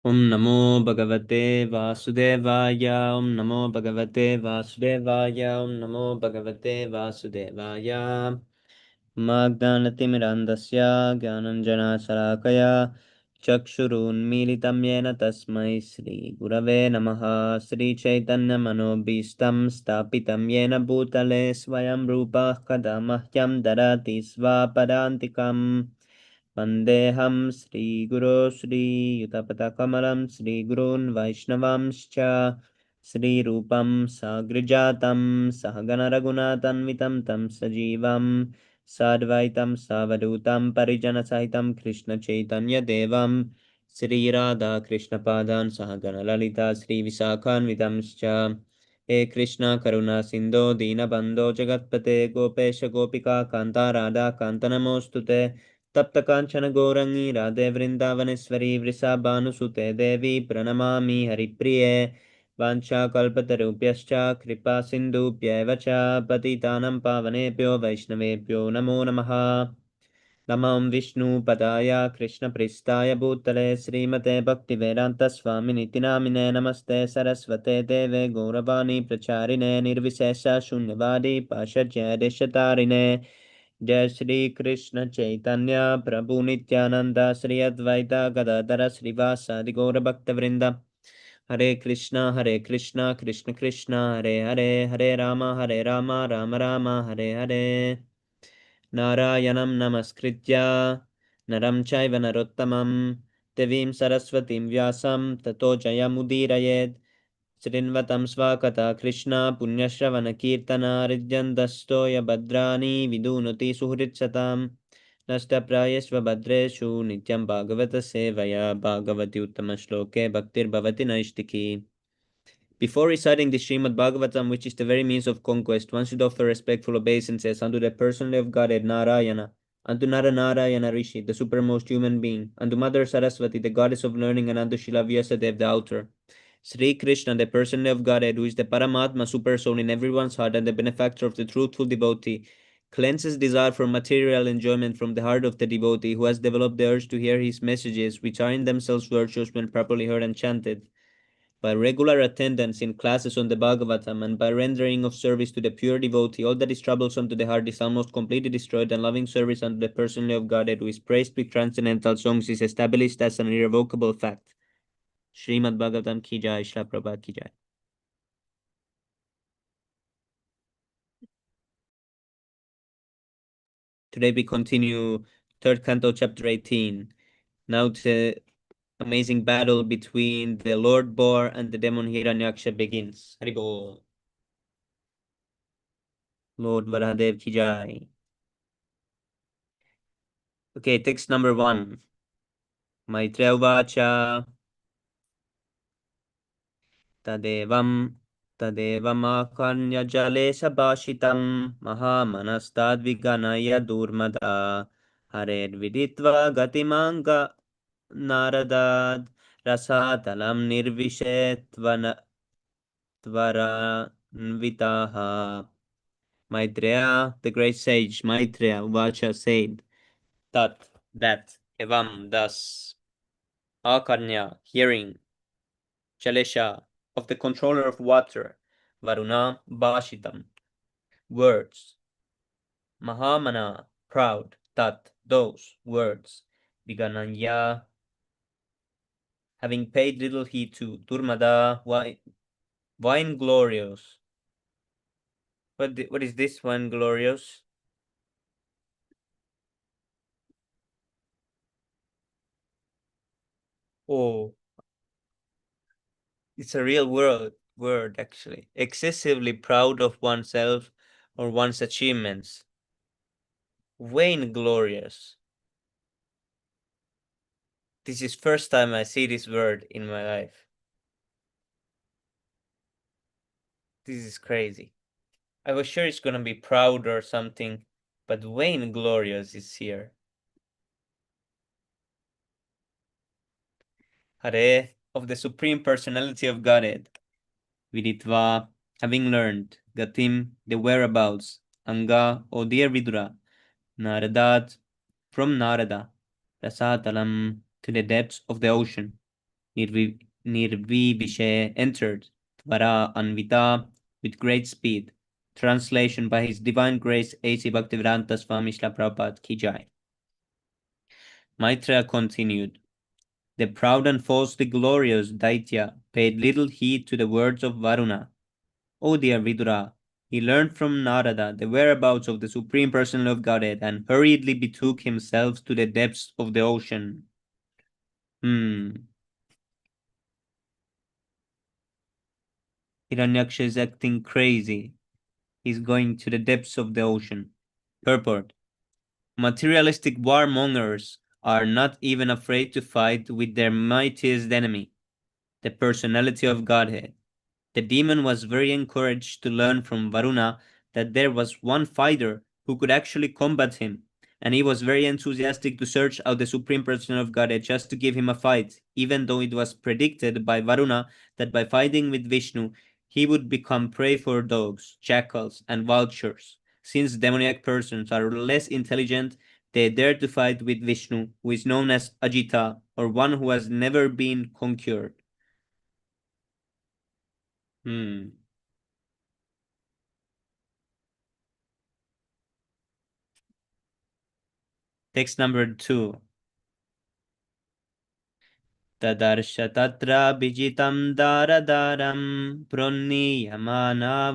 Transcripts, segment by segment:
Om Namo Bhagavate Vasudevaya. Om Namo Bhagavate Vasudevaya. Om Namo Bhagavate Vasudevaya. Magdanatimirandasya Gyananjana Sarakaya Chakshurunmilitam Yena Tasmai Sri Gurave Namaha. Sri Chaitanya Manobhistam Stapitam Yena Bhutale Swayam Rupa Kadamahyam Darati Svapadantikam Vandeham Sri Guru Sri Yutapatakalam Sri Gurun Vaishnavamscha Sri Rupam Sagrijatam Sahagana Raghunatanvitam Tam Sajivam Sadvaitam Savadutam Parijana Sahitam Krishna Chaitanya Devam Sri Radha Krishna Padan Sahagana Lalita Sri Visakhan Vitamscha He Krishna Karuna Sindho Deenabandho Jagatpate Gopesha Gopika Kanta Radha Kanta Namostute तप्त कांचन गौरंगी राधे वृंदावनेश्वरी वृषभानुसुते देवी प्रणमामि हरिप्रिये वाञ्छाकल्पतरुभ्यश्च कृपा सिन्धुभ्यैव च पतितानं पावनेभ्यो वैष्णवेभ्यो नमो नमः नमो विष्णुपदाय कृष्णप्रेष्ठाय भूतले श्रीमते भक्तिवेदान्तस्वामिनिति नामिने नमस्ते सरस्वते देवे गौरवाणी प्रचारिणे निर्विशेष शून्यवादी पाशज्य देशतारिणे जय श्री कृष्ण चैतन्य प्रभु नित्यानंद श्री अद्वैत गदाधर श्रीवासादि गौर भक्तवृंद हरे कृष्णा कृष्ण कृष्ण हरे हरे हरे राम राम राम हरे हरे नारायणं नमस्कृत्य नरं चैव नरोत्तमं देवीं सरस्वतीं व्यासं ततो जयमुदीरयेत् शृण्वतं स्वाकथा कृष्णा पुण्यश्रवणकीर्तना हृद्यन्दस्तोय भद्राणि विदुनोति सुहृत्सतां नष्टप्रायेष्व भद्रेषु नित्यं भागवतसेवया भागवति उत्तमश्लोके भक्तिर्भवति नैष्टिकी. Before reciting the Śrīmad-Bhāgavatam, which is the very means of conquest, one should offer respectful obeisances unto the personality of Godhead Narayana, unto Narayana Rishi, the supermost human being, unto Mother Saraswati, the goddess of learning, and unto Srila Vyasadeva, the author. Sri Krishna, the personality of Godhead, who is the Paramatma supersoul in everyone's heart and the benefactor of the truthful devotee, cleanses desire for material enjoyment from the heart of the devotee who has developed the urge to hear his messages, which are in themselves virtuous when properly heard and chanted. By regular attendance in classes on the Bhagavatam and by rendering of service to the pure devotee, all that is troublesome to the heart is almost completely destroyed, and loving service unto the personality of Godhead, who is praised with transcendental songs, is established as an irrevocable fact. Śrīmad-Bhāgavatam ki jai, Śrīla Prabhupada ki jai. Today we continue third canto, chapter 18. Now the amazing battle between the Lord Boar and the demon Hiranyaksha begins. Haribol. Lord Varahadev ki jai. Okay, text number 1. Maitreya Uvacha Tadevamakarnyajale sabashitam Mahamanastadviganaya durmada Hared viditva gatimanga naradad Rasatalam nirvishetvaranvitaha. Maitreya, the great sage Maitreya Uvacha said that evam thus Akarnya, hearing, Jalesha, of the controller of water, Varuna Bhashitam, words, Mahamana, proud, Tat, those words, Vigananya, having paid little heed to, Durmada, wine glorious. What is this wine glorious? Oh, it's a real word actually. Excessively proud of oneself or one's achievements. Vainglorious. This is first time I see this word in my life. This is crazy. I was sure it's gonna be proud or something, but vainglorious is here. Hare, of the Supreme Personality of Godhead. Viditva, having learned. Gatim, the whereabouts. Anga, O dear Vidura. Naradat, from Narada. Rasatalam, to the depths of the ocean. Nirvivishe entered Tvara Anvita with great speed. Translation by His Divine Grace A.C. Bhaktivedanta Swami Srila Prabhupada Ki Jai. Maitreya continued. The proud and falsely glorious Daitya paid little heed to the words of Varuna. O dear Vidura, he learned from Narada the whereabouts of the Supreme Personality of Godhead and hurriedly betook himself to the depths of the ocean. Hiranyaksha is acting crazy. He's going to the depths of the ocean. Purport. Materialistic warmongers are not even afraid to fight with their mightiest enemy, the personality of Godhead. The demon was very encouraged to learn from Varuna that there was one fighter who could actually combat him, and he was very enthusiastic to search out the Supreme Person of Godhead just to give him a fight, even though it was predicted by Varuna that by fighting with Vishnu, he would become prey for dogs, jackals, and vultures. Since demoniac persons are less intelligent, they dare to fight with Vishnu, who is known as Ajita, or one who has never been conquered. Text number 2. Tadarsh tatra vijitam daradaram pronniyamana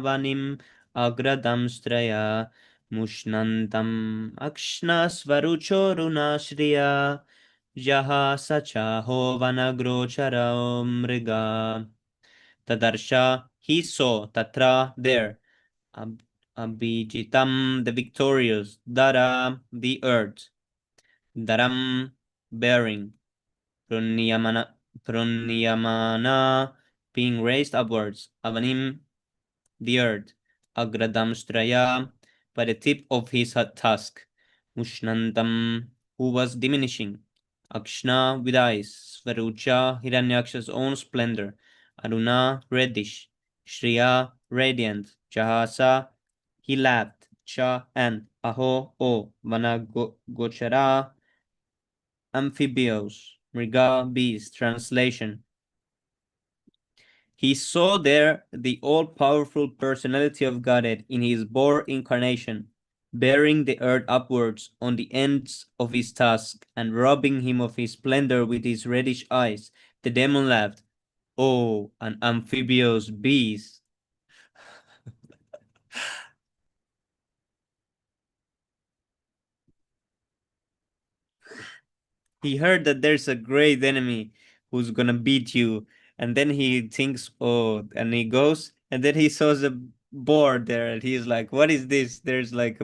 agradam straya mushnantam akshnasvaruchorunashriya jaha sachaho vanagrochara mriga. Tadarsha, he saw, tatra, there, abhijitam, the victorious, dara, the earth, daram, bearing, Pruniyamana, being raised upwards, Avanim, the earth, Agradamstraya, by the tip of his tusk, Mushnantam, who was diminishing, Akshna, with eyes, Svarucha, Hiranyaksha's own splendor, Aruna, reddish, Shriya, radiant, Jahasa, he laughed, Cha, and Aho, O, Vanagochara, amphibious, Mriga, beast. Translation. He saw there the all-powerful personality of Godhead in his boar incarnation, bearing the earth upwards on the ends of his tusk and robbing him of his splendor with his reddish eyes. The demon laughed. Oh, an amphibious beast. He heard that there's a great enemy who's gonna beat you, and then he thinks, oh, and he goes, and then he saws a boar there, and he's like, what is this? There's like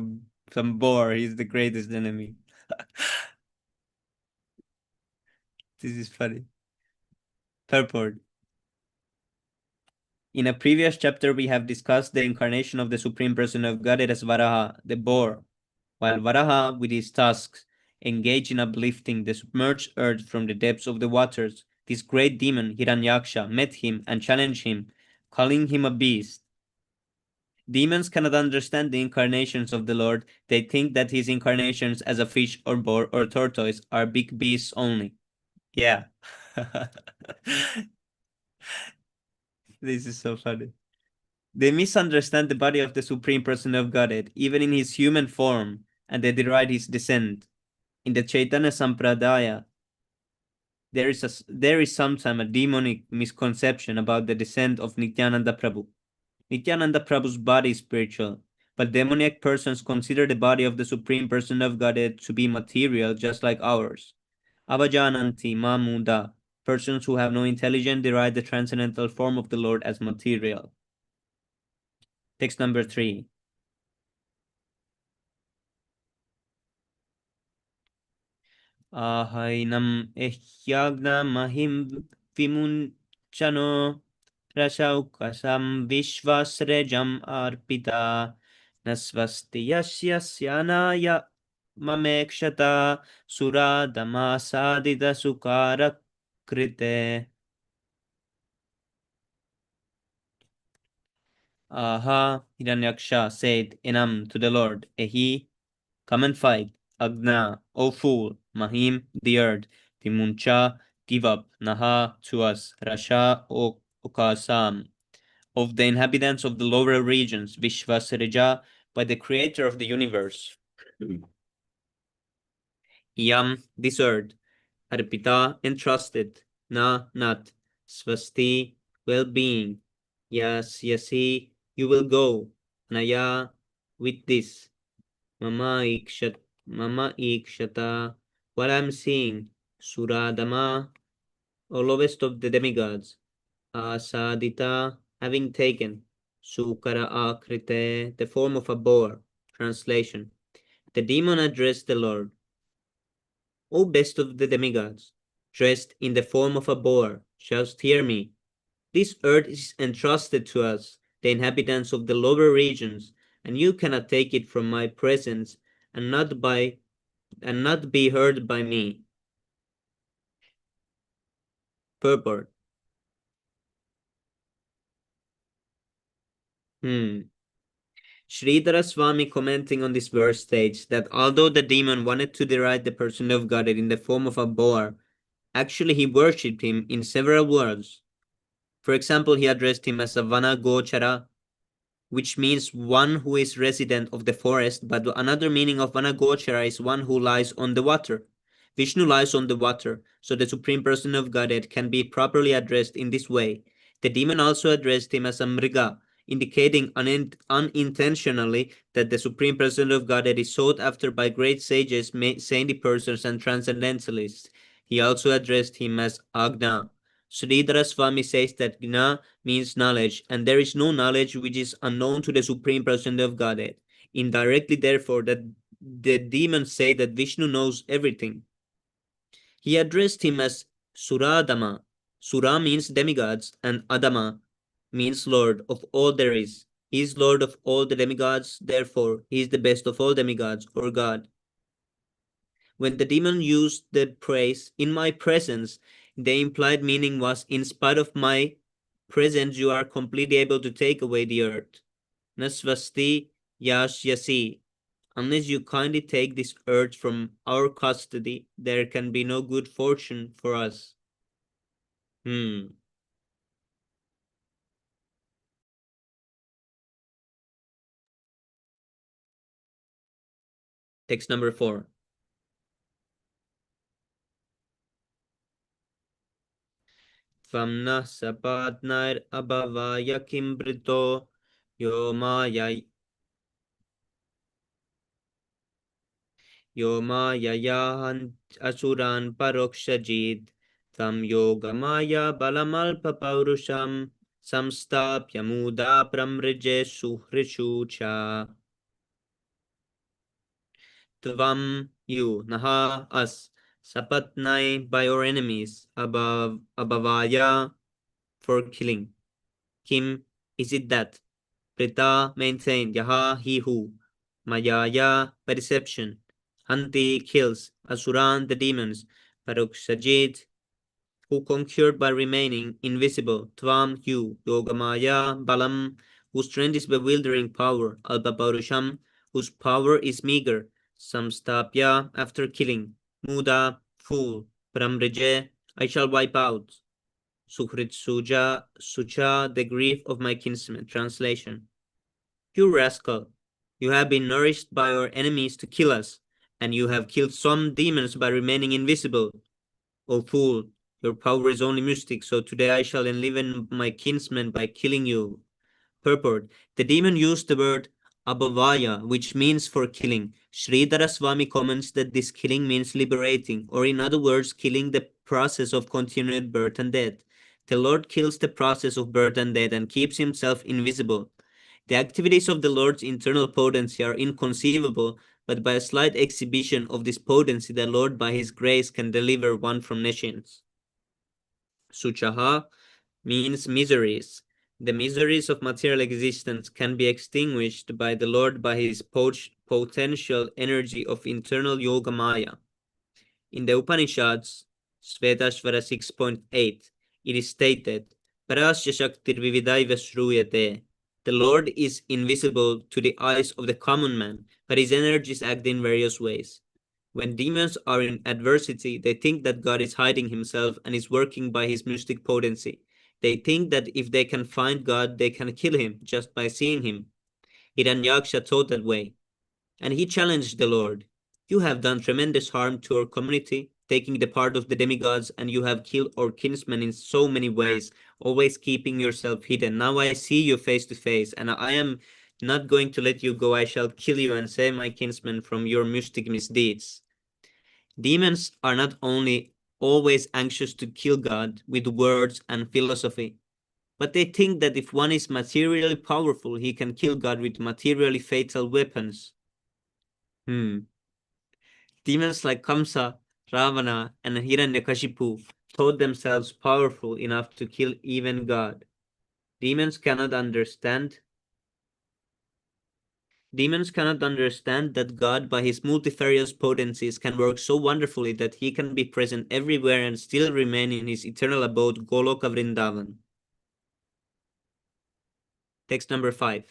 some boar. He's the greatest enemy. This is funny. Purport. In a previous chapter, we have discussed the incarnation of the Supreme Person of Godhead as Varaha, the boar, while Varaha, with his tusks, engaged in uplifting the submerged earth from the depths of the waters. This great demon, Hiranyaksha, met him and challenged him, calling him a beast. Demons cannot understand the incarnations of the Lord. They think that his incarnations as a fish or boar or tortoise are big beasts only. Yeah. This is so funny. They misunderstand the body of the Supreme Person of Godhead, even in his human form, and they deride his descent. In the Chaitanya Sampradaya, there is sometimes a demonic misconception about the descent of Nityananda Prabhu. Nityananda Prabhu's body is spiritual, but demoniac persons consider the body of the Supreme Person of Godhead to be material just like ours. Avajananti Mamuda, persons who have no intelligence deride the transcendental form of the Lord as material. Text number 3. Ahainam ehyagna mahim vimunchano Rashaukasam vishvasrejam arpita nasvasti yasyanaya mamekshata suradamasadida sukara krite. Aha, Hiranyaksha said Enam to the Lord, Ehi, come and fight. Agna, O fool, Mahim, the earth, Timuncha, give up, naha, to us, rasha okasam, of the inhabitants of the lower regions, Vishvasarija, by the creator of the universe. Yam, this earth, Arpita, entrusted, na, not, Svasti, well-being, Yas, yasi, you will go, Naya, with this, Mama ikshata, what I'm seeing, Suradama, or lowest of the demigods, Asadita, having taken, Sukara akrite, the form of a boar. Translation. The demon addressed the Lord, O best of the demigods, dressed in the form of a boar, just hear me. This earth is entrusted to us, the inhabitants of the lower regions, and you cannot take it from my presence and not be heard by me. Purport. Sridhara Swami, commenting on this verse, states that although the demon wanted to deride the person of God in the form of a boar, actually he worshipped him in several words. For example, he addressed him as a Vana Gochara, which means one who is resident of the forest, but another meaning of Vana Gochara is one who lies on the water. Vishnu lies on the water, so the Supreme Person of Godhead can be properly addressed in this way. The demon also addressed him as a Mriga, indicating unintentionally that the Supreme Person of Godhead is sought after by great sages, saintly persons, and transcendentalists. He also addressed him as Agna. Sridhara Swami says that Gna means knowledge, and there is no knowledge which is unknown to the Supreme Person of Godhead. Indirectly, therefore, that the demons say that Vishnu knows everything. He addressed him as Suradama. Sura means demigods, and Adama means Lord of all there is. He is Lord of all the demigods, therefore he is the best of all demigods, or God. When the demon used the phrase, in my presence, the implied meaning was, in spite of my presence, you are completely able to take away the earth. Nasvasti yashyasi. Unless you kindly take this earth from our custody, there can be no good fortune for us. Text number 4. Tvamna sapatnair abhavaya kimbrito yomaya yayahan asuran parokshajid tam yogamaya balamalpa paurusham samstapya muda pramrije suhrichucha. Tvam, you, naha, us, sapatnai, by your enemies, abhavaya, for killing. Kim, is it that? Prita, maintained, yaha, he who. Mayaya, by deception. Hanti, kills. Asuran, the demons. Parukshajit, who conquered by remaining invisible. Tvam, you. Yogamaya, balam, whose strength is bewildering power. Alpaparusham, whose power is meager. Samstapya, after killing. Muda, fool. Pramrije, I shall wipe out. Sucha, the grief of my kinsman. Translation. You rascal, you have been nourished by our enemies to kill us, and you have killed some demons by remaining invisible. O fool, your power is only mystic, so today I shall enliven my kinsman by killing you. Purport. The demon used the word abhavaya, which means for killing. Sridhara Swami comments that this killing means liberating, or in other words, killing the process of continued birth and death. The Lord kills the process of birth and death and keeps himself invisible. The activities of the Lord's internal potency are inconceivable, but by a slight exhibition of this potency, the Lord by his grace can deliver one from nations. Suchaha means miseries. The miseries of material existence can be extinguished by the Lord by his potential energy of internal Yogamaya. In the Upanishads, Svetashvara 6.8, it is stated, Parasya Shaktir Vividaiva Shruyate. The Lord is invisible to the eyes of the common man, but his energies act in various ways. When demons are in adversity, they think that God is hiding himself and is working by his mystic potency. They think that if they can find God, they can kill him just by seeing him. Hiranyaksha thought that way, and he challenged the Lord. You have done tremendous harm to our community, taking the part of the demigods, and you have killed our kinsmen in so many ways, always keeping yourself hidden. Now I see you face to face, and I am not going to let you go. I shall kill you and save my kinsmen from your mystic misdeeds. Demons are not only always anxious to kill God with words and philosophy, but they think that if one is materially powerful, he can kill God with materially fatal weapons. Demons like Kamsa, Ravana, and Hiranyakashipu thought themselves powerful enough to kill even God. Demons cannot understand that God, by his multifarious potencies, can work so wonderfully that he can be present everywhere and still remain in his eternal abode, Goloka Vrindavan. Text number 5.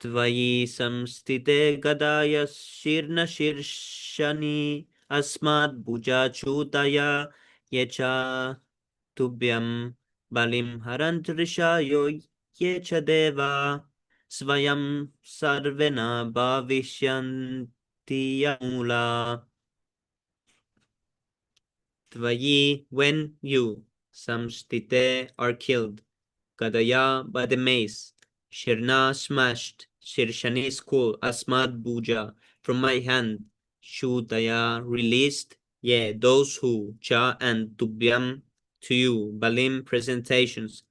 Tvayi samstite gadaya shirna shirshani asmad bhujachutaya yecha tubhyam balim harant rishayo yecha deva svayam sarvena bhavishyanti yamula. Tvayi, when you, samstite, are killed, Kadaya by the mace, Shirna smashed, Shirshani school, Asmad Buja, from my hand, Shudaya released, yeah, those who, Cha and Tubyam, to you, Balim presentations,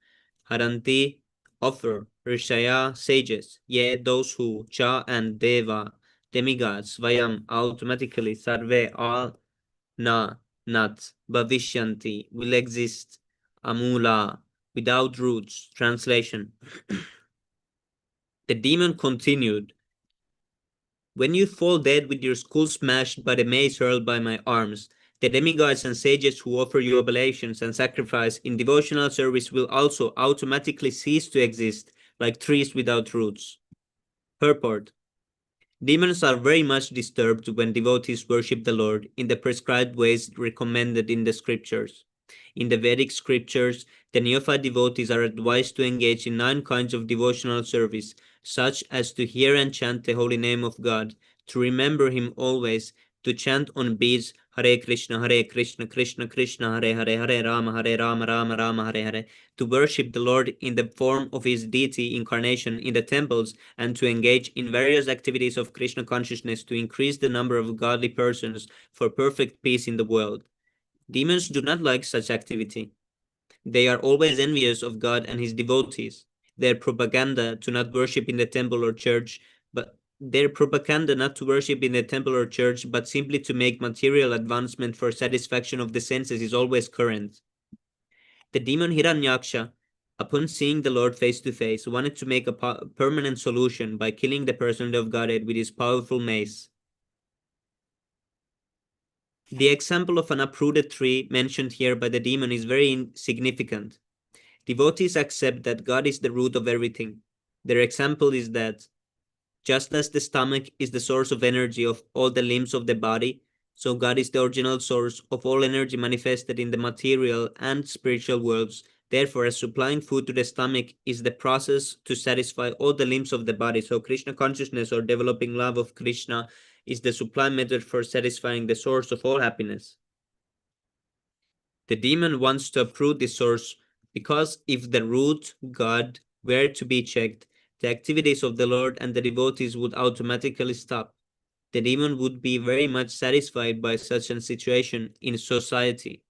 Haranti, offer, Rishaya sages, yeah, those who, Cha and Deva, demigods, Vayam, automatically, Sarve, all, Na, not, Bhavishyanti, will exist, Amula, without roots. Translation. The demon continued, when you fall dead with your skull smashed by the mace hurled by my arms, the demigods and sages who offer you oblations and sacrifice in devotional service will also automatically cease to exist, like trees without roots. Purport. Demons are very much disturbed when devotees worship the Lord in the prescribed ways recommended in the scriptures. In the Vedic scriptures, the neophyte devotees are advised to engage in 9 kinds of devotional service, such as to hear and chant the holy name of God, to remember Him always, to chant on beads Hare Krishna, Krishna Krishna, Hare Hare, Hare Rama, Rama Rama, Hare Hare, to worship the Lord in the form of his deity incarnation in the temples, and to engage in various activities of Krishna consciousness to increase the number of godly persons for perfect peace in the world. Demons do not like such activity. They are always envious of God and his devotees. Their propaganda to not worship in the temple or church, but simply to make material advancement for satisfaction of the senses is always current. The demon Hiranyaksha, upon seeing the Lord face to face, wanted to make a permanent solution by killing the personality of Godhead with his powerful mace. The example of an uprooted tree mentioned here by the demon is very significant. Devotees accept that God is the root of everything. Their example is that just as the stomach is the source of energy of all the limbs of the body, so God is the original source of all energy manifested in the material and spiritual worlds. Therefore, as supplying food to the stomach is the process to satisfy all the limbs of the body. So Krishna consciousness or developing love of Krishna is the supply method for satisfying the source of all happiness. The demon wants to uproot this source because if the root, God, were to be checked, the activities of the Lord and the devotees would automatically stop. The demon would be very much satisfied by such a situation in society.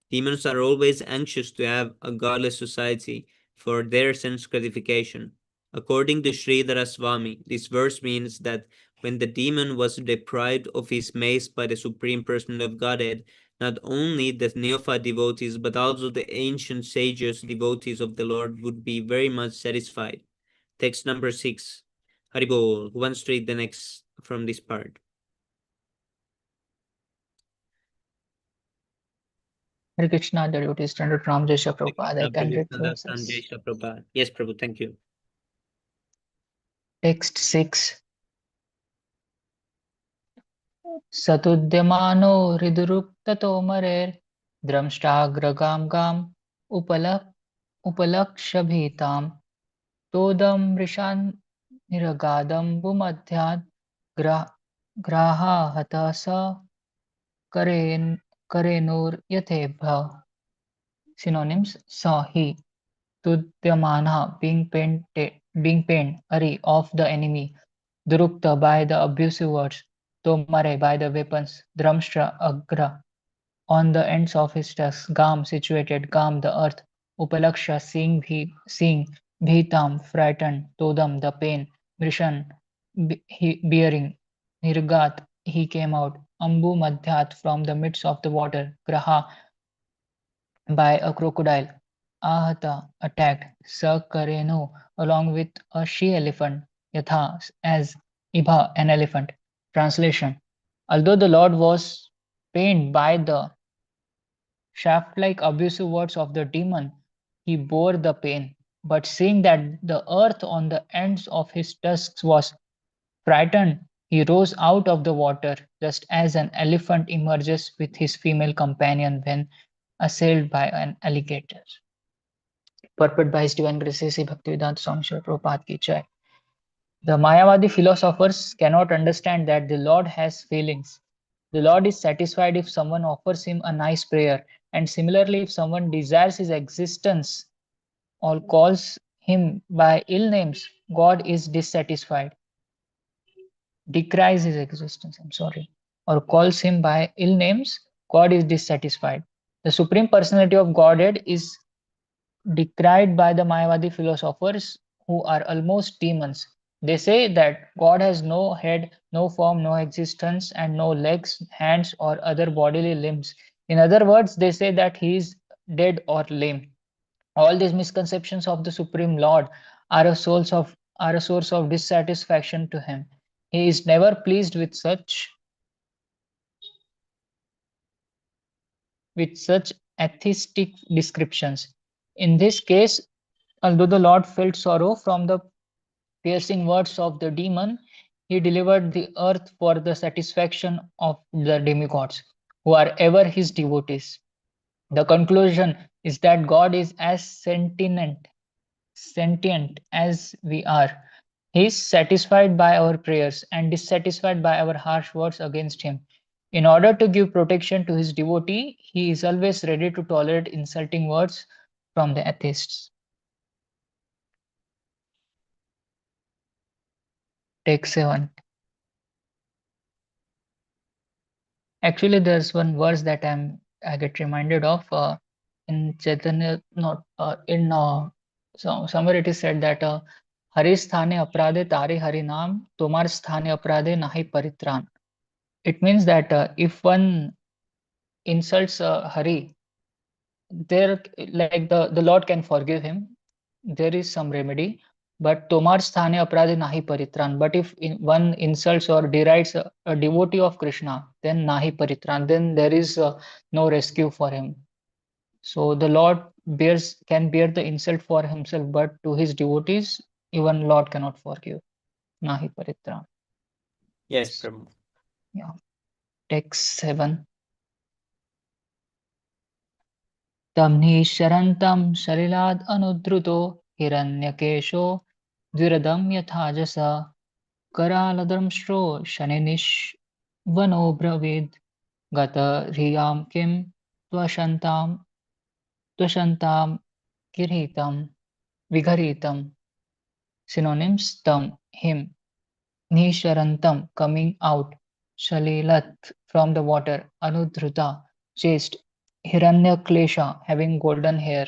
Demons are always anxious to have a godless society for their sense gratification. According to Sridhara Swami, this verse means that when the demon was deprived of his mace by the Supreme Person of Godhead, not only the neophyte devotees but also the ancient sages devotees of the Lord would be very much satisfied. Text number 6. Haribol, who wants to read the next from this part? Hare Krishna, the devotee standard from Jai Shri Hare Prabhupada. I Krishna, can read the Prabhupada, Sanjay verses. Prabhupada. Yes, Prabhu, thank you. Text 6. Satudyamano hriduruktatomare dramshtagragam gam upalak upalakshabhitam todam rishan niragadam bumadhyat gra graha hatasa karenur yatebha. Synonyms: saw he. Tudyamana, being pained, Ari, of the enemy, Durukta, by the abusive words, Tomare, by the weapons, Dramshtra, Agra, on the ends of his tusks, Gam, situated, Gam, the earth, Upalaksha, seeing, Bhitam, frightened, Todam, the pain, Mrishan, bearing, Nirgat, he came out, Ambu Madhyat, from the midst of the water, Graha, by a crocodile, Ahata, attacked, Sakareno, along with a she-elephant, Yatha, as Ibha, an elephant. Translation: Although the Lord was pained by the shaft-like abusive words of the demon, he bore the pain. But seeing that the earth on the ends of his tusks was frightened, he rose out of the water, just as an elephant emerges with his female companion when assailed by an alligator. Purport by His Divine Grace Sri Bhaktivedanta Swami Srila Prabhupada ki jai. The Mayavadi philosophers cannot understand that the Lord has feelings. The Lord is satisfied if someone offers him a nice prayer, and similarly, if someone desires his existence or calls him by ill names, God is dissatisfied, decries his existence, or calls him by ill names, God is dissatisfied. The Supreme Personality of Godhead is decried by the Mayavadi philosophers who are almost demons. They say that God has no head, no form, no existence, and no legs, hands, or other bodily limbs. In other words, they say that he is dead or lame. All these misconceptions of the Supreme Lord are a source of dissatisfaction to him. He is never pleased with such atheistic descriptions. In this case, although the Lord felt sorrow from the piercing words of the demon, he delivered the earth for the satisfaction of the demigods, who are ever his devotees. The conclusion is that God is as sentient as we are. He is satisfied by our prayers and dissatisfied by our harsh words against him. In order to give protection to his devotee, he is always ready to tolerate insulting words from the atheists. Take 7. Actually, there's one verse that I get reminded of in Chaitanya, not in somewhere it is said that Hari sthane aprade tare hari naam, tomar sthane aprade nahi paritran. It means that if one insults Hari, there like the Lord can forgive him. There is some remedy, but tomar sthane aprade nahi paritran. But if one insults or derides a devotee of Krishna, then nahi paritran. Then there is no rescue for him. So the Lord can bear the insult for himself, but to his devotees, even Lord cannot forgive. Nahi paritran. Yes, Prabhu. Yeah. Text 7. तं निःशरन्तं सलिलाद् अनुद्रुतो हिरण्यकेशो द्विरदं यथाजसा करालदंष्ट्रो शनिनिष्वनोऽब्रवीद् गतह्रियां किं त्वशन्तां विगर्हितं. Synonyms: तं, him, nisharantam, coming out, shalilat, from the water, anudruta, chaste, hiranyaklesha, having golden hair,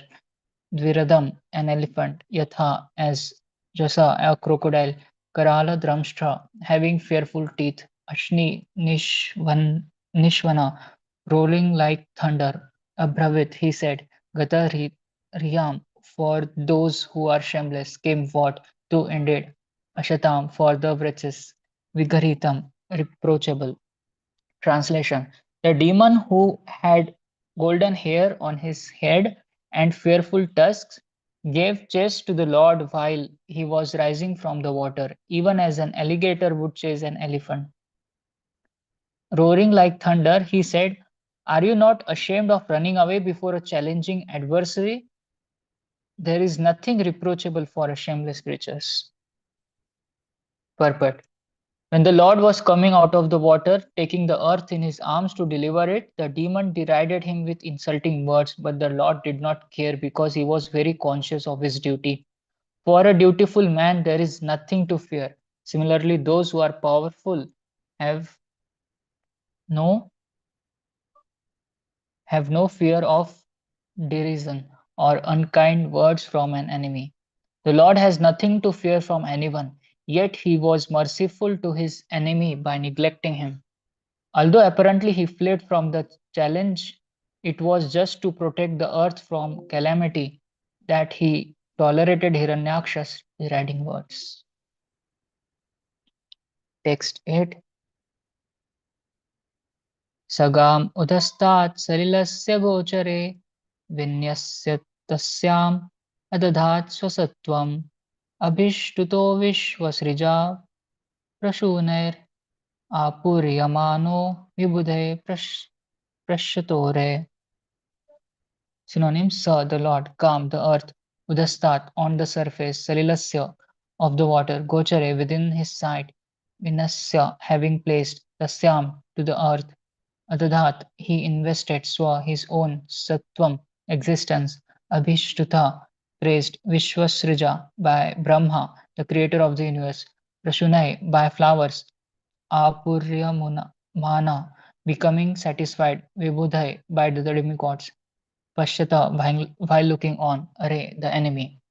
Dviradam, an elephant; Yatha, as; Jasa, a crocodile; Karala Dramshtra, having fearful teeth; Ashni, Nishvana, rolling like thunder; Abhravit, he said; Gata Riyam, for those who are shameless; came what? To indeed; Ashatam, for the wretches; Vigaritam, reproachable. Translation: The demon who had golden hair on his head, and fearful tusks, gave chase to the Lord while he was rising from the water, even as an alligator would chase an elephant. Roaring like thunder, he said, "Are you not ashamed of running away before a challenging adversary? There is nothing reproachable for a shameless creatures." Purport. When the Lord was coming out of the water, taking the earth in his arms to deliver it, the demon derided him with insulting words, but the Lord did not care because he was very conscious of his duty. For a dutiful man, there is nothing to fear. Similarly, those who are powerful have no have no fear of derision or unkind words from an enemy. The Lord has nothing to fear from anyone, yet he was merciful to his enemy by neglecting him. Although apparently he fled from the challenge, it was just to protect the earth from calamity that he tolerated Hiranyaksha's deriding words. Text 8. सगाम् उदस्तात् सलिलस्य गोचरे विन्यस्य तस्याम् अदधात् स्वसत्त्वम् अभिष्टुतो विश्वसृजा प्रसूनैर् आपूर्यमानो विबुधे पश्यतोरे. Synonyms: Sa, the Lord; Kam, the earth; Udastat, on the surface; Salilasya, of the water; Gochare, within his sight; Vinasya, having placed; Tasyam, to the earth; Adadhat, he invested; Swa, his own; Sattvam, existence; Abhishtuta, praised; Vishwasrija, by Brahma, the creator of the universe; Prasunai, by flowers; Apuryamana, becoming satisfied; Vibhudhai, by the demigods; Pashyata, while looking on; Are, the enemy.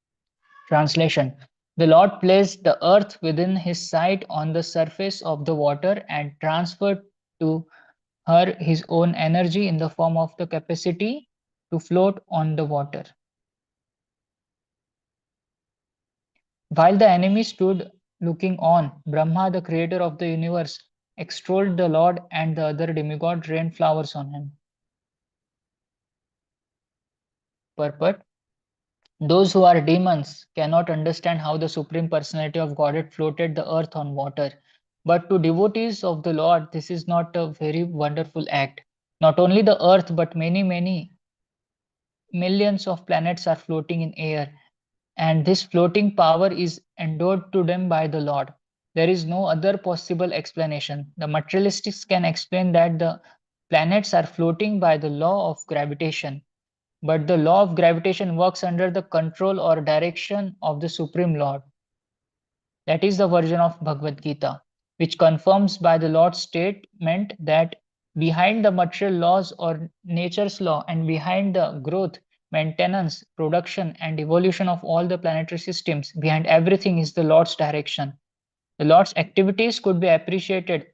Translation. The Lord placed the earth within his sight on the surface of the water and transferred to her his own energy in the form of the capacity to float on the water. While the enemy stood looking on, Brahma, the creator of the universe, extolled the Lord, and the other demigods rained flowers on him. Purport. Those who are demons cannot understand how the Supreme Personality of Godhead floated the earth on water. But to devotees of the Lord, this is not a very wonderful act. Not only the earth, but many, many millions of planets are floating in air, and this floating power is endowed to them by the Lord. There is no other possible explanation. The materialists can explain that the planets are floating by the law of gravitation, but the law of gravitation works under the control or direction of the Supreme Lord. That is the version of Bhagavad Gita, which confirms by the Lord's statement that behind the material laws or nature's law and behind the growth, maintenance, production, and evolution of all the planetary systems, behind everything is the Lord's direction. The Lord's activities could be appreciated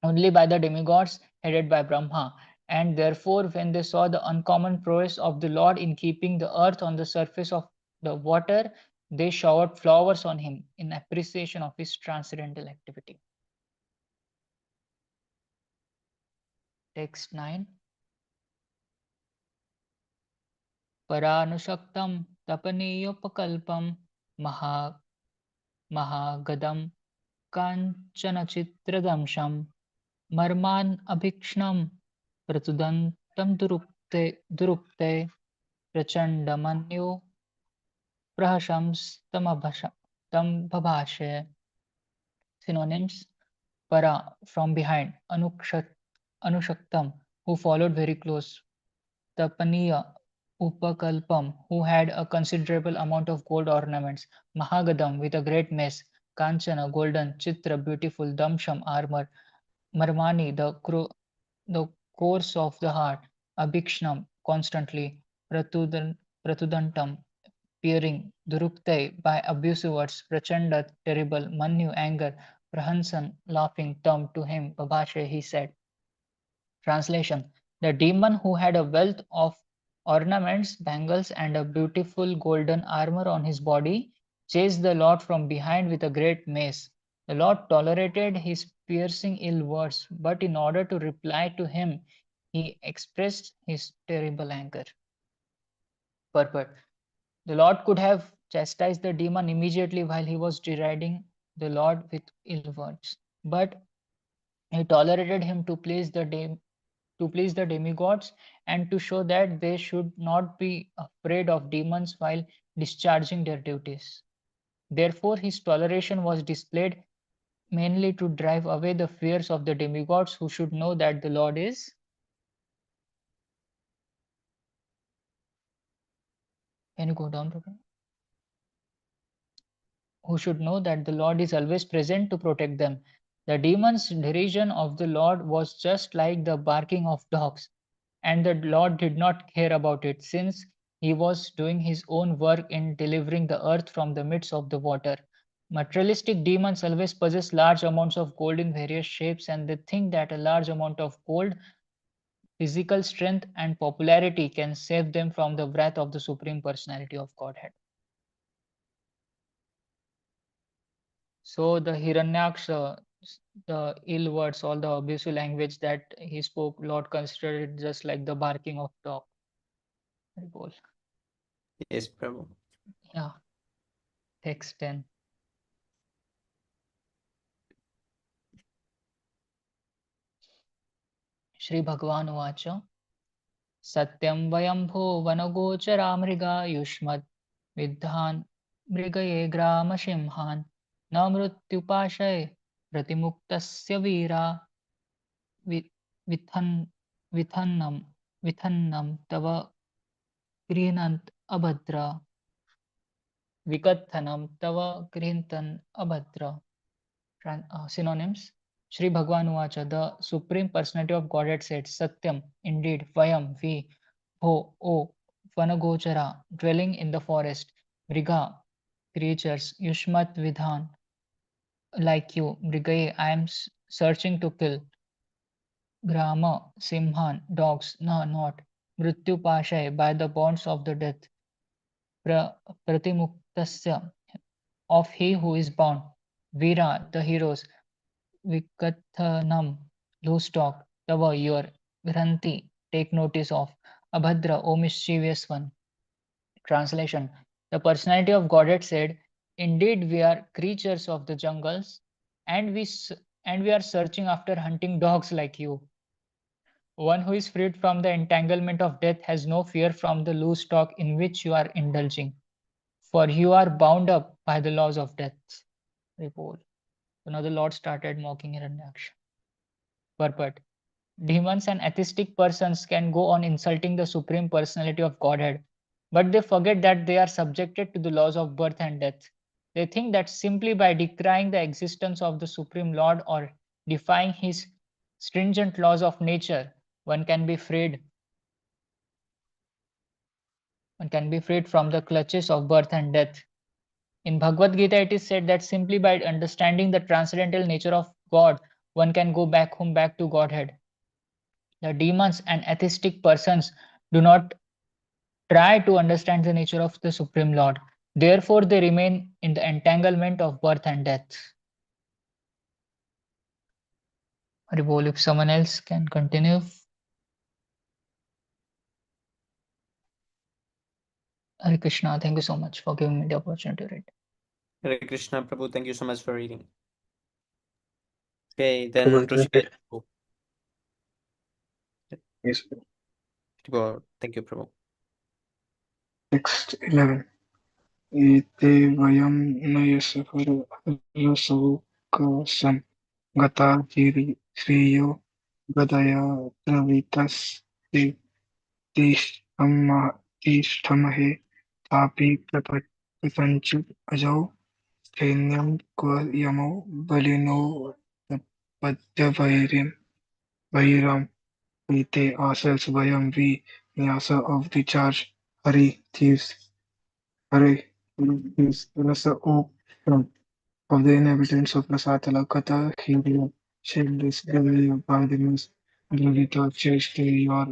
only by the demigods headed by Brahma, and therefore, when they saw the uncommon prowess of the Lord in keeping the earth on the surface of the water, they showered flowers on him in appreciation of his transcendental activity. Text 9. Paranushaktam tapaniyopalpam mahagadam kanchanachitradamsham marman abhikshnam pratudantam durukte prachandamanyo prahashamstamabhashe. Synonyms: Para, from behind; Anushaktam, who followed very close; Tapaniya, Upakalpam, who had a considerable amount of gold ornaments; Mahagadam, with a great mace; Kanchana, golden; Chitra, beautiful; Damsham, armor; Marmani, the course of the heart; Abhikshnam, constantly; Pratudantam, peering; Duruktai, by abusive words; Prachanda, terrible; Manyu, anger; Prahansan, laughing; Tam, to him; Babhashe, he said. Translation. The demon, who had a wealth of ornaments, bangles, and a beautiful golden armor on his body, chased the Lord from behind with a great mace. The Lord tolerated his piercing ill words, but in order to reply to him, he expressed his terrible anger. Purport. The Lord could have chastised the demon immediately while he was deriding the Lord with ill words, but he tolerated him to please the demigods and to show that they should not be afraid of demons while discharging their duties. Therefore, his toleration was displayed mainly to drive away the fears of the demigods who should know that the Lord is. Can you go down, Prabhu? Who should know that the Lord is always present to protect them. The demon's derision of the Lord was just like the barking of dogs, and the Lord did not care about it, since he was doing his own work in delivering the earth from the midst of the water. Materialistic demons always possess large amounts of gold in various shapes, and they think that a large amount of gold, physical strength, and popularity can save them from the wrath of the Supreme Personality of Godhead. So the Hiranyaksha, the ill words, all the abusive language that he spoke, Lord considered it just like the barking of dog. Yes, Prabhu. Yeah. Text 10. श्रीभगवानुवाच सत्यं वयम्भो वनगोचरा मृगा युष्मद् विद्धान् मृगये ग्रामसिंहान् न मृत्युपाशय प्रतिमुक्तस्य वीरा विथन् विथन्नं तव गृह्णन्त अभद्र विकथनं तव गृह्णन् अभद्र. Synonyms. Sri Bhagwan Uvacha, the Supreme Personality of Godhead said, Satyam, indeed, Vayam, we, Bho, O, Vanagochara, dwelling in the forest, Mriga, creatures, Yushmat Vidhan, like you, Mrigaye, I am searching to kill, Grama, Simhan, dogs, no, not, Mrityu Pashay, by the bonds of the death, Pratimuktasya, of he who is bound, Vira, the heroes, Vikathanam, loose talk, Tava, your, Granthi, take notice of, Abhadra, O mischievous one. Translation. The personality of Godhead said, Indeed, we are creatures of the jungles, and we are searching after hunting dogs like you. One who is freed from the entanglement of death has no fear from the loose talk in which you are indulging, for you are bound up by the laws of death. Report. So now the Lord started mocking Hiranyaksha. Purport. Demons and atheistic persons can go on insulting the Supreme Personality of Godhead, but they forget that they are subjected to the laws of birth and death. They think that simply by decrying the existence of the Supreme Lord or defying his stringent laws of nature, one can be freed from the clutches of birth and death. In Bhagavad Gita, it is said that simply by understanding the transcendental nature of God, one can go back home, back to Godhead. The demons and atheistic persons do not try to understand the nature of the Supreme Lord. Therefore, they remain in the entanglement of birth and death. Haribol, if someone else can continue. Hare Krishna, thank you so much for giving me the opportunity to read. Hare Krishna, Prabhu. Thank you so much for reading. Okay, then Rishikesh. Yes. Thank you, Prabhu. Text 11. Ete vayam nayasakasam gata hiri shriyo gadaya travitas tishtamahe tapi prapanchu ajau स्थैन्यं क्व यमो Baleno Vairam. We take ourselves Vayam, we, Nyasa of the charge, Hari, thieves, Hare, thieves, Rasa, O, from of the inhabitants of Rasatala, Kata, Hindya, shameless, devil, by the means, Gravita, Cheste, your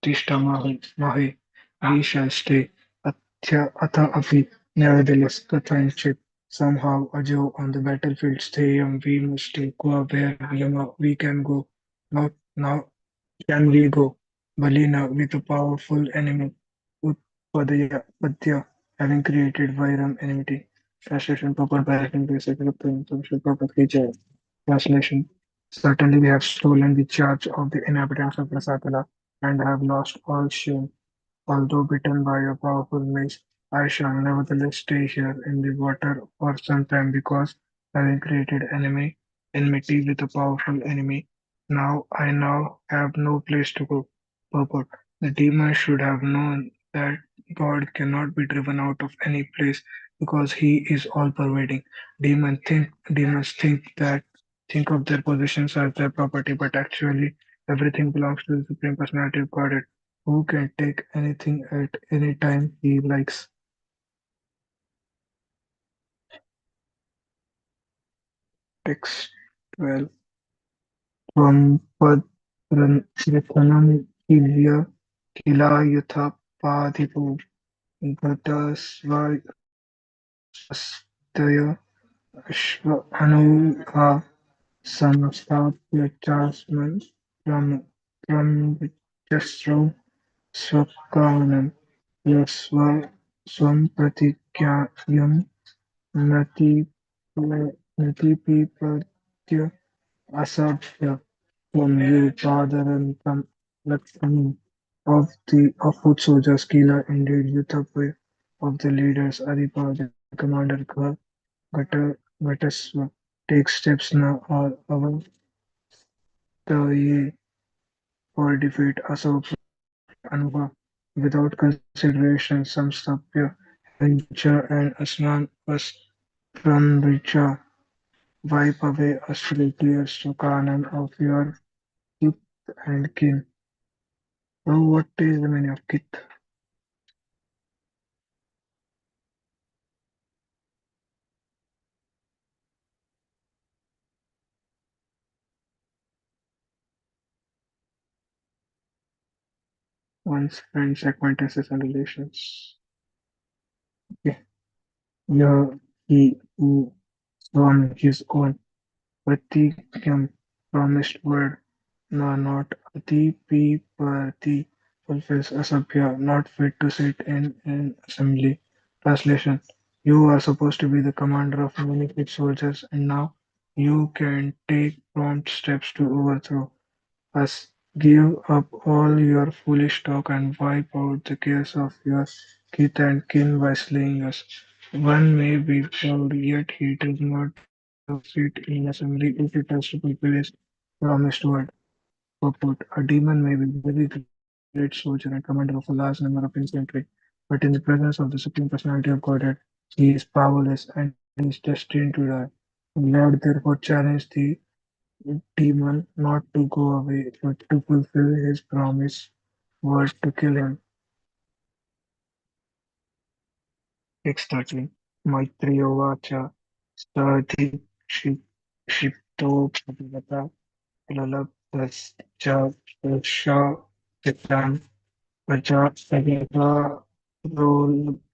Tishtamahe, we shall stay, Atha Api, nevertheless, Kathanchit, somehow, Ajo, on the battlefield, Stayam, we must stay, Kwa, where Yama, we can go, not now, Can we go? Balina with a powerful enemy, Padya having created Vairam enmity. Translation proper parenting basic creature. Translation. Certainly we have stolen the charge of the inhabitants of Rasatala and have lost all shame. Although bitten by a powerful mace, I shall nevertheless stay here in the water for some time because having created enmity with a powerful enemy, now have no place to go. Purport. The demon should have known that God cannot be driven out of any place because he is all pervading. Demons think of their possessions as their property, but actually everything belongs to the Supreme Personality of Godhead who can take anything at any time he likes. Text 12. Tvampad Ratanam Kilya Kila Yatha Padhipo Gatasvastaya Ashva Anuha Samastapya Chasman Brahmachastro Swakavanam Yasva Swam Pratikyayam Nati Natipipatya Asabhya from you, Padarantam Lakshmi of foot soldiers, Kila indeed Yuthape of the leaders, Adipa, the commander, Gatasva, take steps now or Avantaya for defeat Asopya Anuba without consideration, Samstapya, having Richa and Asman was from Richa. Wipe away austerity, Sukanan of your kith and kin. So, what is the meaning of kith? One's friends, acquaintances, and relations. Okay. Here, he who on his own Pratigyam promised word, no, not Adipipati fulfills Asabhya, not fit to sit in an assembly. Translation. You are supposed to be the commander of many foot soldiers, and now you can take prompt steps to overthrow us. Give up all your foolish talk and wipe out the cares of your kith and kin by slaying us. One may be proud, yet he does not deserve a seat in assembly if it has to fulfill his promised word. Purport. A demon may be very great soldier and commander of a large number of infantry, but in the presence of the Supreme Personality of Godhead, he is powerless and is destined to die. Lord therefore challenged the demon not to go away, but to fulfill his promise word to kill him. Text 13. Maitreya Vacha Stadhi Shipto Bhagavata Lalabhascha Pasha Pitam Vacha Sagata Rolpanam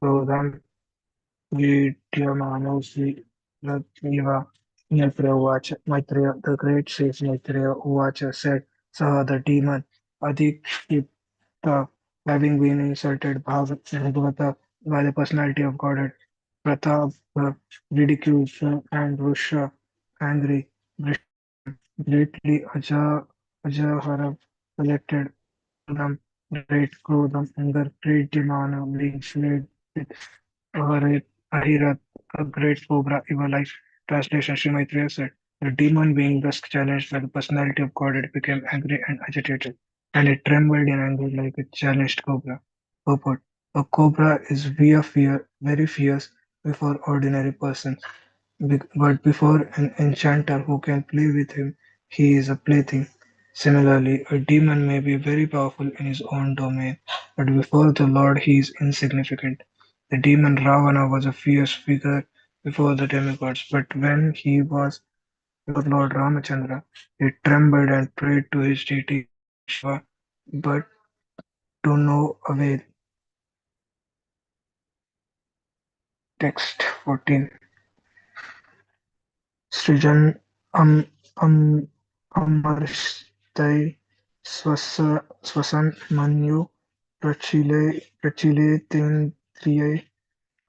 Prodam Vidyamanosi Ratniva Maitreya Vacha Maitreya, the great sage Maitreya Vacha said, Saha the demon Adikshita, having been insulted Bhagavata by the personality of Godhead, Pratap ridiculed and Rusha angry, greatly Ajahara collected Krodam, great Krodam, anger, great Dimana being slayed with Ahirat, a great cobra, evil eye. Translation Sri Maitreya said, the demon being thus challenged by the personality of God, it became angry and agitated, and it trembled in anger like a challenged cobra. Purport. A cobra is very fierce before ordinary person, but before an enchanter who can play with him, he is a plaything. Similarly, a demon may be very powerful in his own domain, but before the Lord he is insignificant. The demon Ravana was a fierce figure before the demigods, but when he was before Lord Ramachandra, he trembled and prayed to his deity Shiva, but to no avail. Text 14. Srijan am am अमर्ष्टै स्वसन मन्यु प्रचिलेतेन्द्रिये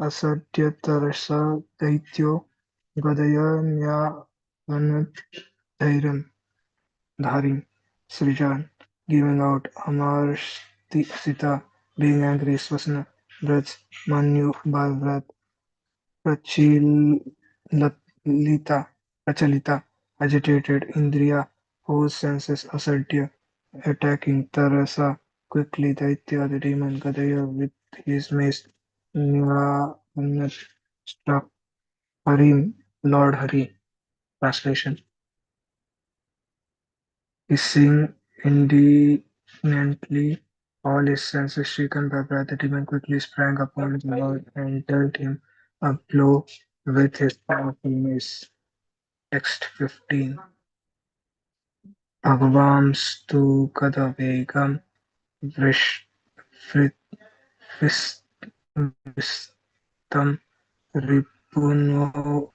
असत्यतरसा दैत्यो गदया न्यावनद्धैर्यं धारिं सृजान् giving out Amarsita being angry Swasna Braj Manyu by Vrat Prachalita Prachalita agitated Indriya whose senses Asadya attacking Tarasa quickly Daitya the demon Gadaya with his mace Nyavanat struck Harim Lord Hari. Translation: hissing indignantly, all his senses shaken by wrath, the demon quickly sprang upon the Lord and dealt him a blow with his powerful mace. Text 15. Bhagavamstu kadavegam vrish vrit vis- vistam ripuno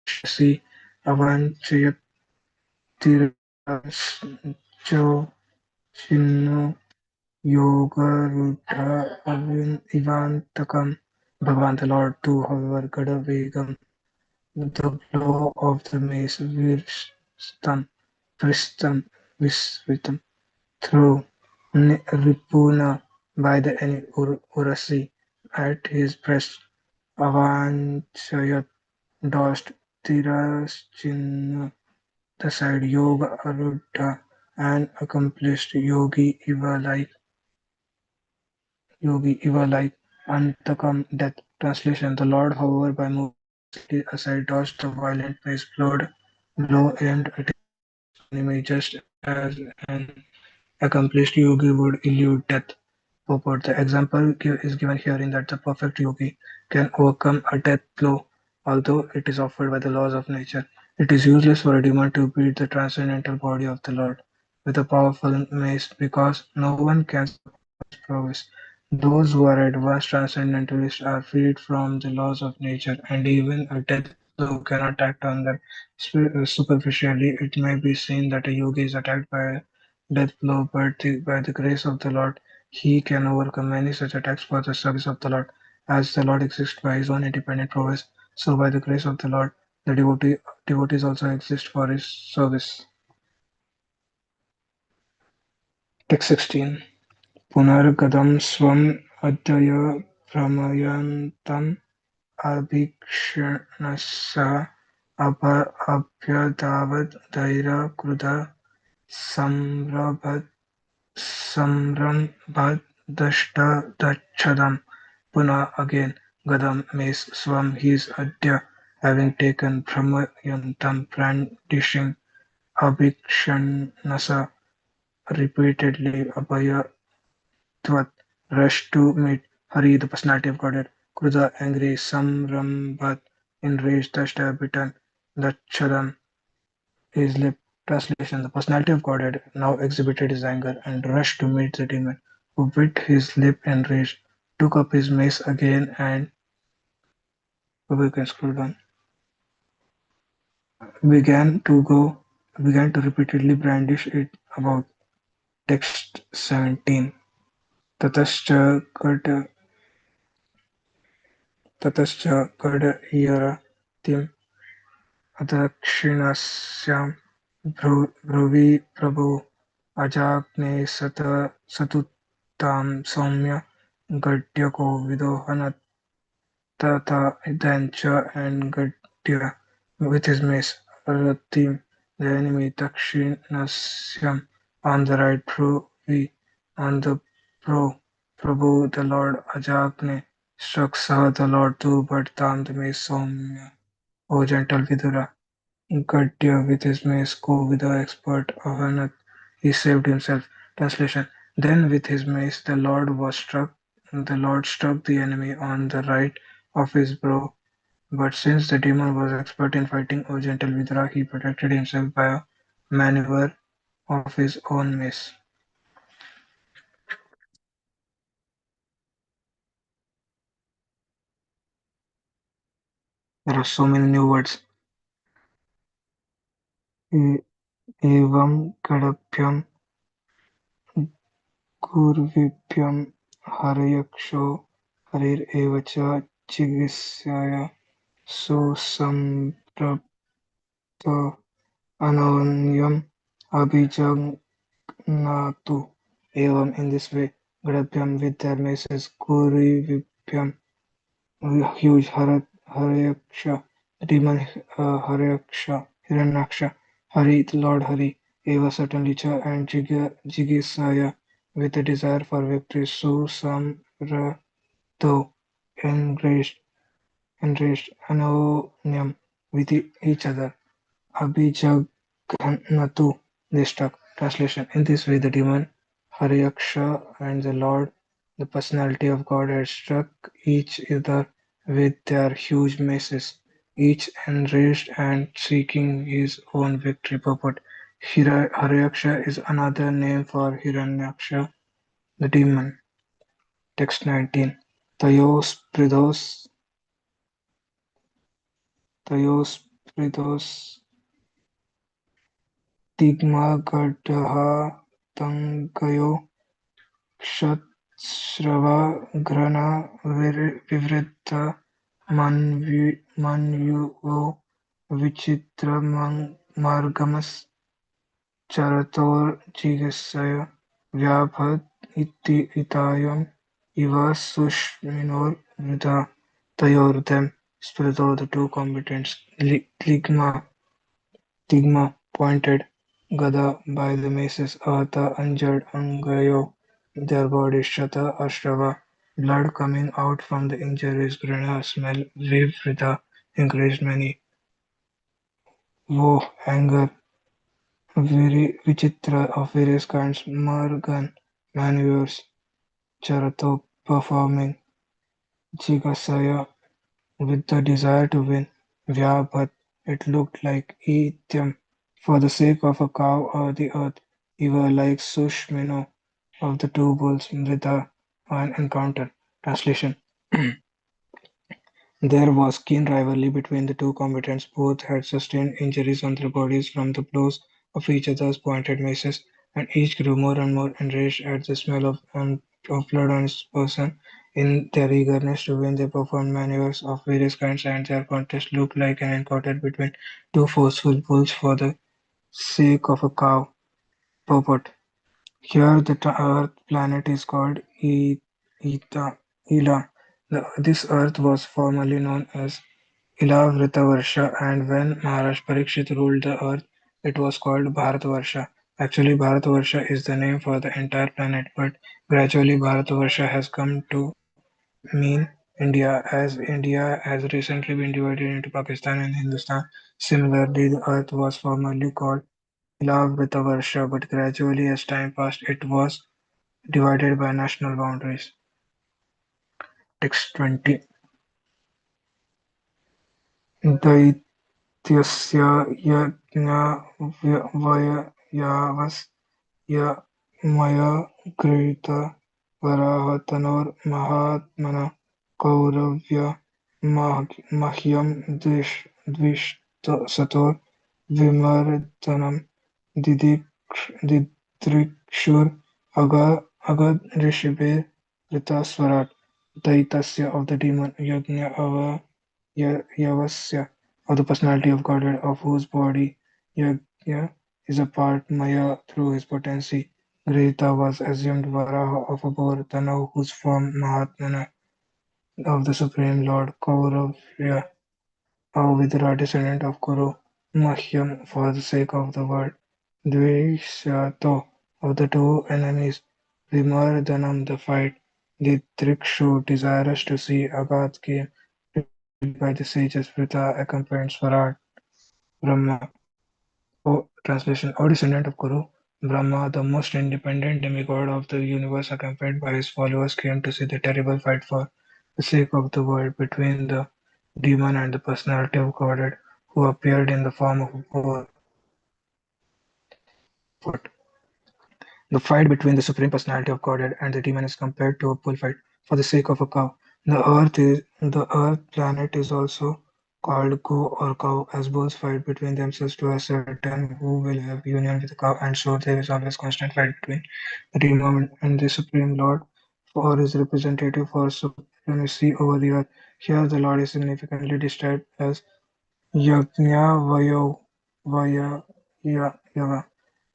shasi avanchayatiracho chinno yogarudha ivantakam. Bhagavan the Lord too, however, Gadavegam, the blow of the mace, Visritam, through Ripuna by the enemy Urasi at his breast, Avanchayat dodged Tiraschinna, the side Yoga Arudha, an accomplished yogi Eva like Antakam death. Translation: the Lord, however, by moving aside, dodged the violent mace blow aimed at his enemy just as an accomplished yogi would elude death. Purport: the example is given here in that the perfect yogi can overcome a death blow, although it is offered by the laws of nature. It is useless for a demon to beat the transcendental body of the Lord with a powerful mace because no one can surpass his prowess. Those who are advanced transcendentalists are freed from the laws of nature, and even a death blow cannot act on them. Superficially, it may be seen that a yogi is attacked by a death blow, but by the grace of the Lord, he can overcome many such attacks for the service of the Lord. As the Lord exists by his own independent prowess, so by the grace of the Lord, the devotees also exist for his service. Text 16. Punargadam swam adya pramayantam abhikshanasa abhyadavad daira kruda samrabhat Samrambhadashtadachadam Puna again Gadam mace swam his adya having taken Brahmayantam brandishing Abhikshanasa repeatedly Abhayatvat rushed to meet Hari the personality of Godhead. Kruda angry Samrambhat enraged Dashta bitten Dachadam his lip. Translation: the personality of Godhead now exhibited his anger and rushed to meet the demon, who bit his lip enraged, took up his mace again and we can scroll down, began to go began to repeatedly brandish it about. Text 17. ततश्च ततश्च कडयरतिम् अदक्षिणस्यां भ्रुवि प्रभो अजाग्ने सतुतां सौम्य गड्यको विदोहनत् Tata then Cha and Gadya with his mace, Ratim, the enemy Dakshinasam on the right, Dhruvi on the Prabhu the Lord Ajagne struck Saha the Lord too, but Tam the mace Soumya, O gentle Vidura. Gadya with his mace, go with the expert Ahanath, he saved himself. Translation: then with his mace the Lord struck the enemy on the right of his brow, but since the demon was expert in fighting O gentle Vidura, he protected himself by a maneuver of his own mace. There are so many new words. एवं गणभ्यं गुर्विभ्यं हरयक्षो हरिरेव च चिकित्साय सुसंप्रप्त anonyam abhijagnatu. Evam in this way, Gadabhyam with their maces, Kurivibhyam, huge Harayaksha, the demon Harayaksha, Hiranyaksha, Hari, the Lord Hari, Eva certainly Cha, and Jigisaya with a desire for victory, Susamrato, enraged, Anonyam with each other. Abhijagnatu, they struck. Translation: in this way, the demon Haryaksha and the Lord, the personality of God, had struck each other with their huge maces, each enraged and seeking his own victory. Purport: Haryaksha is another name for Hiranyaksha, the demon. Text 19. Tayos Pridos, Tayos Pridos Tigmagadaha Tangayo Kshatrava-घ्राणा विवृता मन्युयो विचित्रमार्गमश्चरतोर्जिगीषया व्याभत इतायम् इव सुष्मिनोर्वृथा तयोर them split the two combatants. Tigma pointed Gada by the maces Ahata injured Angayo their bodies Shata Ashrava blood coming out from the injuries Grana smell Vivrita increased many woe anger Vichitra of various kinds Margan maneuvers Charato performing Jigasaya with the desire to win Vyabhat it looked like Etyam for the sake of a cow or the earth, Eva like Sushmino of the two bulls Mrida an encounter. Translation: there was keen rivalry between the two combatants. Both had sustained injuries on their bodies from the blows of each other's pointed maces, and each grew more and more enraged at the smell of blood on his person. In their eagerness to win, they performed maneuvers of various kinds, and their contest looked like an encounter between two forceful bulls for the sake of a cow. Purport: here the Earth planet is called Ila. This Earth was formerly known as Ilavrita and when Maharaj Parikshit ruled the earth, it was called Bharatvarsha. Actually, Bharatvarsha is the name for the entire planet, but gradually Bharatvarsha has come to mean India, as India has recently been divided into Pakistan and Hindustan. Similarly, the earth was formerly called Ilavrita, but gradually as time passed, it was divided by national boundaries. Text 20. दैत्यस्य यज्ञवययावस्य मया गृहीतः वराहतनोर्महात्मनः कौरव्य मह्यं द्विषतोर्विमर्दनं दिदृक्षुरगऋषिभिर्वृतस्वराट् दैत्यस्य of the demon Yavasya of the personality of Godhead of whose body Yajna is a part Maya through his potency. Greta was assumed Varaha of a boar, Tanav whose form Mahatmana of the Supreme Lord, Kauravya a Vidura descendant of Kuru, Mahyam for the sake of the world, Dvishato of the two enemies, Vimardhanam the fight, the Trikshu desirous to see Agadh came, led by the sages Vrita accompanied Swarat, Brahma. Translation: O descendant of Kuru, Brahma, the most independent demigod of the universe, accompanied by his followers, came to see the terrible fight for the sake of the world between the demon and the personality of Godhead, who appeared in the form of a boar. Purport: the fight between the Supreme Personality of Godhead and the demon is compared to a bullfight for the sake of a cow. The Earth planet is also called go or cow, as bulls fight between themselves to ascertain who will have union with the cow, and so there is always constant fight between the demon and the supreme lord for his representative for supremacy over the earth. Here the Lord is significantly described as Yajna Vaya Yava.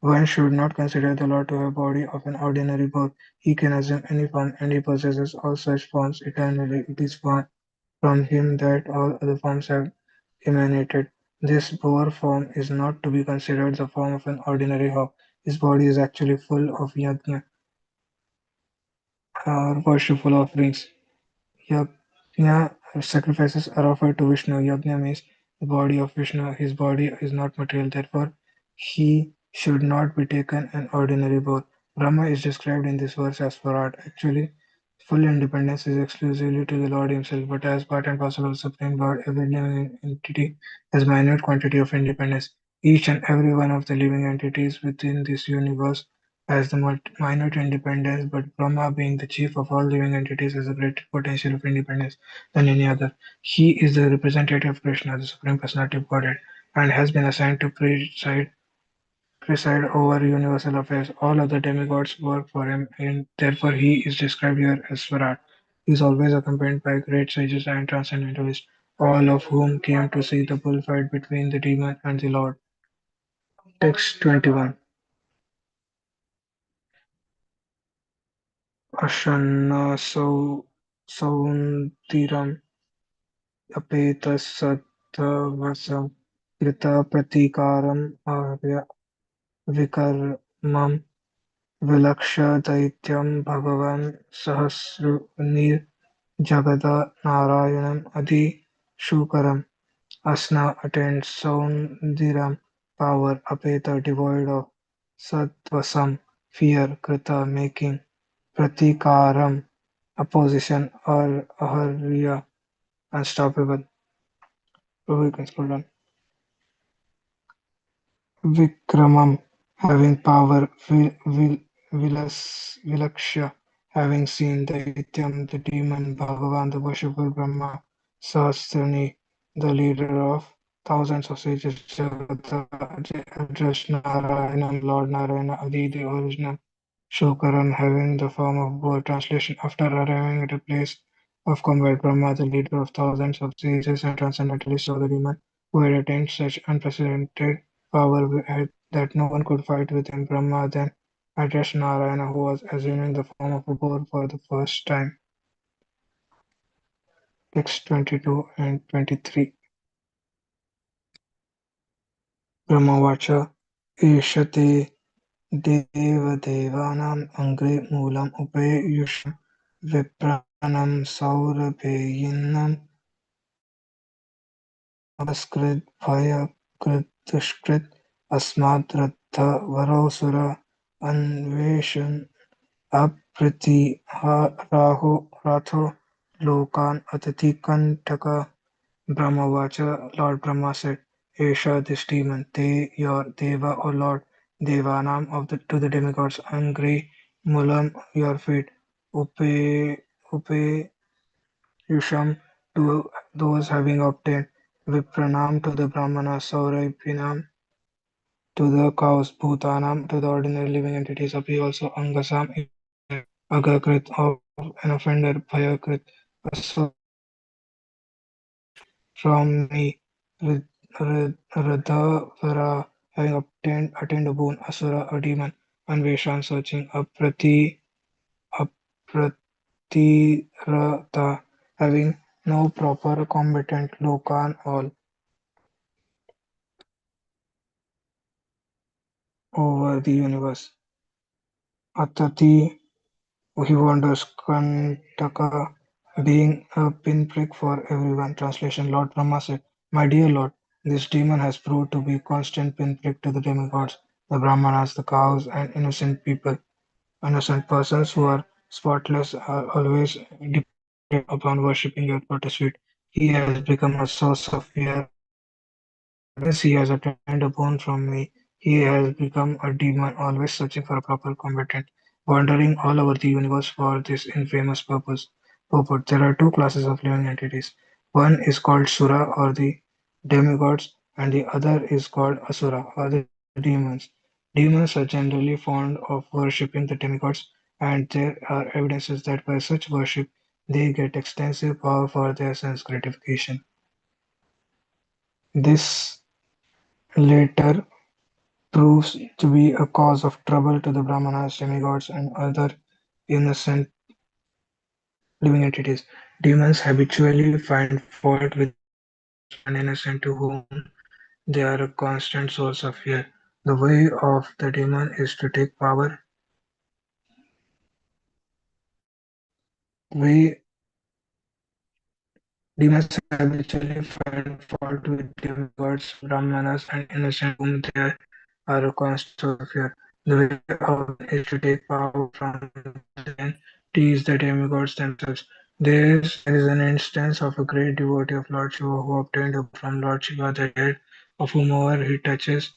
One should not consider the Lord to have body of an ordinary boar. He can assume any form, and he possesses all such forms eternally. It is from him that all other forms have emanated. This boar form is not to be considered the form of an ordinary hawk. His body is actually full of yajna, or worshipful offerings. Yajna sacrifices are offered to Vishnu. Yajna means the body of Vishnu. His body is not material, therefore, he should not be taken an ordinary boar. Brahma is described in this verse as Virat. Actually, full independence is exclusively to the Lord Himself, but as part and parcel of the Supreme Lord, every living entity has minute quantity of independence. Each and every one of the living entities within this universe has the minute independence, but Brahma, being the chief of all living entities, has a greater potential of independence than any other. He is the representative of Krishna, the Supreme Personality of Godhead, and has been assigned to preside over universal affairs. All other demigods work for him, and therefore he is described here as Swarat. He is always accompanied by great sages and transcendentalists, all of whom came to see the bullfight between the demon and the Lord. Text 21. Ashanna Saundiram अपेतसत्त्ववशं कृतप्रतीकारम् आर्य विकर्मं विलक्ष्य दैत्यं भगवन् सहस्रनिर्जगद नारायणम् अधिशूकरम् Asna attained Saundiram power, Apeta devoid of Sattvasam fear, Krita making Pratikaram opposition, or Aharya unstoppable. So we can scroll down. Vikramam having power, Vilakshya having seen Daityam the demon, Bhagavan the worshipful Brahma, Sahasrani the leader of thousands of sages, Jagata addressed Narayanam, Lord Narayana, Adi the original, Shokaran having the form of boar. Translation: after arriving at a place of combat, Brahma, the leader of thousands of sages and transcendentalists, saw the demon who had attained such unprecedented power that no one could fight with him. Brahma then addressed Narayana, who was assuming the form of a boar for the first time. Text 22 and 23. Brahmavacha Eshate Devadevanam Angre Moolam Upayusham Vipranam Saurabhayinam Abhaskrit Bhayakrit Dushkrit Asmad Radha Varosura Anveshan Raho Ratho Lokan Atati Brahmavacha, Lord Brahma said, Esha, this demon, Te, your Deva, O Lord, Devanam of the to the demigods, Angri, Mulam, your feet, Upe Yusham, to those having obtained, Vipranam to the Brahmanas, Saurabhinam to the cows, Bhutanam to the ordinary living entities, Api also Angasam, Agakrit of an offender, Bhayakrit, from me, Radhavara, having attained a boon, Asura, a demon, and Veshan, searching, Apratirata, having no proper combatant, Lokan, all over the universe. Atati, he wanders, Kantaka, being a pinprick for everyone. Translation: Lord Brahma said, my dear Lord, this demon has proved to be a constant pinprick to the demigods, the Brahmanas, the cows, and innocent people. Innocent persons who are spotless are always dependent upon worshipping your lotus feet. He has become a source of fear and ever since he has attained a boon from me, he has become a demon, always searching for a proper combatant, wandering all over the universe for this infamous purpose. Purport: there are two classes of living entities. One is called Sura, or the demigods, and the other is called Asura or the demons. Demons are generally fond of worshipping the demigods, and there are evidences that by such worship they get extensive power for their sense gratification. This later proves to be a cause of trouble to the Brahmanas, demigods, and other innocent living entities. Demons habitually find fault with those who are innocent to whom they are a constant source of fear. The way of the demon is to take power. We Demons habitually find fault with demigods, brahmanas, and innocent to whom they are a constant source of fear. The way of the demon is to take power from them to then tease the demigods themselves. There is an instance of a great devotee of Lord Shiva who obtained a boon from Lord Shiva that the head of whomever he touched his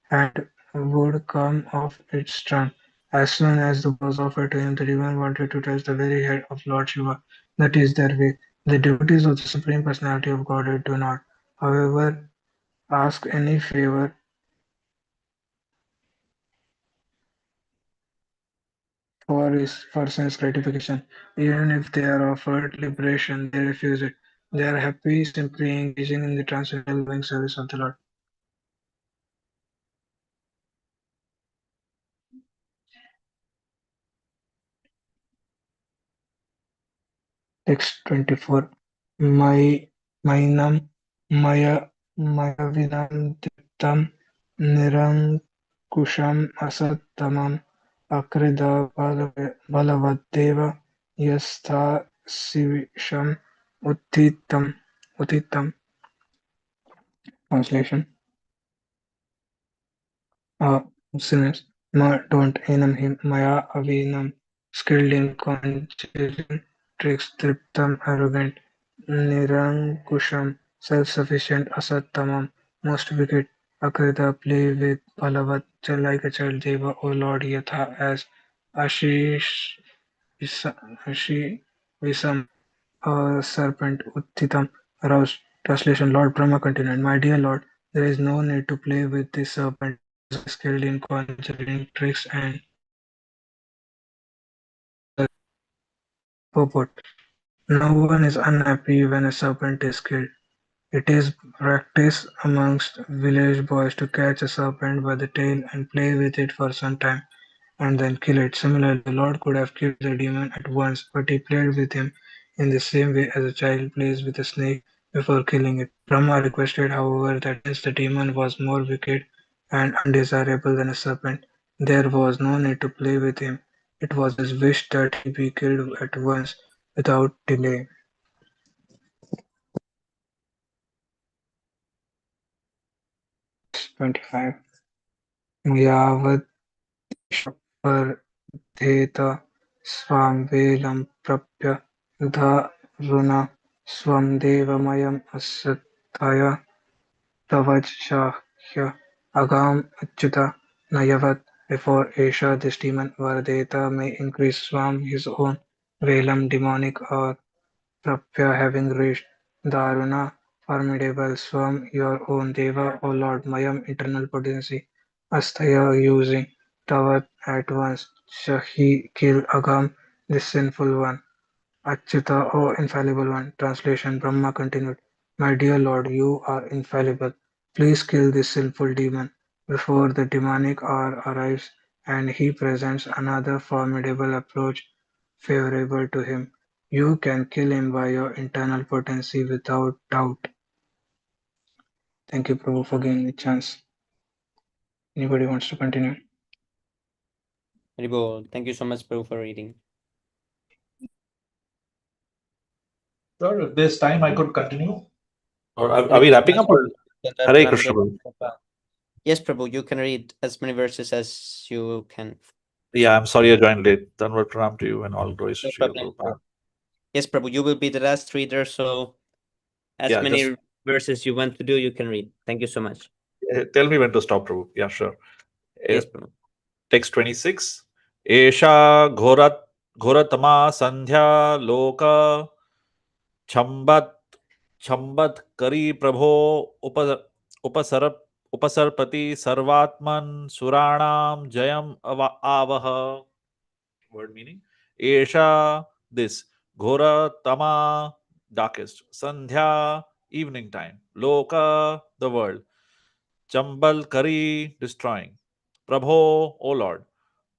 hand would come off its trunk. As soon as the boon was offered to him, the demon wanted to touch the very head of Lord Shiva. That is their way. The devotees of the Supreme Personality of Godhead do not, however, ask any favor for sense gratification. Even if they are offered liberation, they refuse it. They are happy simply engaging in the transcendental loving service of the Lord. Text 24. My Mainam Maya Mayavidam Nirankusham Asattamam Akrida Balavadeva Yastha Sivisham Uttitam. Translation. Sinners, don't enam him, Maya Avinam, skilled in conjuring tricks, Triptam, arrogant, Nirankusham, self-sufficient, Asattamam, most wicked, Akrita, play with Balavat, like a child, Deva, O Lord, Yatha, as Ashish, Ashi, Visam, a serpent, Uttitam, aroused. Translation. Lord Brahma continued, my dear Lord, there is no need to play with this serpent. He is skilled in conjuring tricks and purport. No one is unhappy when a serpent is killed. It is practice amongst village boys to catch a serpent by the tail and play with it for some time and then kill it. Similarly, the Lord could have killed the demon at once, but he played with him in the same way as a child plays with a snake before killing it. Brahma requested, however, that since the demon was more wicked and undesirable than a serpent, there was no need to play with him. It was his wish that he be killed at once without delay. 25. यावत् वर्धेत स्वां वेलं प्राप्य दारुणा स्वं देवमयम् असत्ताय तवज्जाह्य agam achyuta nayavat. Before Asia, this demon Vardeta may increase Swam, his own Velam demonic, or Prapya having reached Daruna formidable, Swam your own Deva, O Lord, Mayam eternal potency, Astaya using Tavat at once, Shahi kill Agam, this sinful one. Achyuta, O infallible one. Translation. Brahma continued, my dear Lord, you are infallible. Please kill this sinful demon before the demonic hour arrives and he presents another formidable approach favorable to him. You can kill him by your internal potency without doubt. Thank you, Prabhu, for giving me a chance. Anybody wants to continue? Haribol, thank you so much, Prabhu, for reading. Sir, if there's time, I could continue. Or are we wrapping up? Or Hare Krishna. Yes, Prabhu, you can read as many verses as you can. Yeah, I'm sorry I joined late. Dhanavad Pranam to you and all glories to No Sri problem. Prabhupada. Yes, Prabhu, you will be the last reader, so as many verses you want to do, you can read. Thank you so much. Tell me when to stop, Prabhu. Yeah, sure. Yes, Prabhu. Text 26. Esha ghoratama sandhya loka chambat Chambat kari prabho upasarpati sarvatman suranam jayam avaha. Word meaning: Esha, this, Ghora Tama, darkest, Sandhya, evening time, Loka, the world, Chambal Kari, destroying, Prabho, O Lord,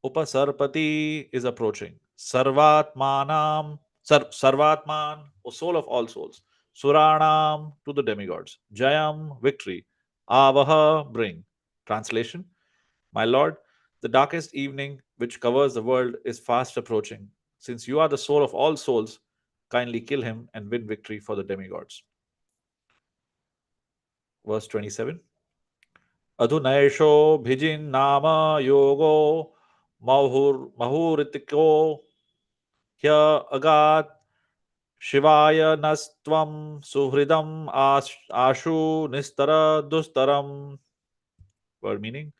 Upasarpati is approaching, Sarvatman, O soul of all souls, Suranam, to the demigods, Jayam, victory, Avaha, bring. Translation: My Lord, the darkest evening which covers the world is fast approaching. Since you are the soul of all souls, kindly kill him and win victory for the demigods. Verse 27. Adhunaisho bhijin nama yogo mahuritiko hya agat shivaya nastvam suhridam ashu nistara dustaram. Word meaning: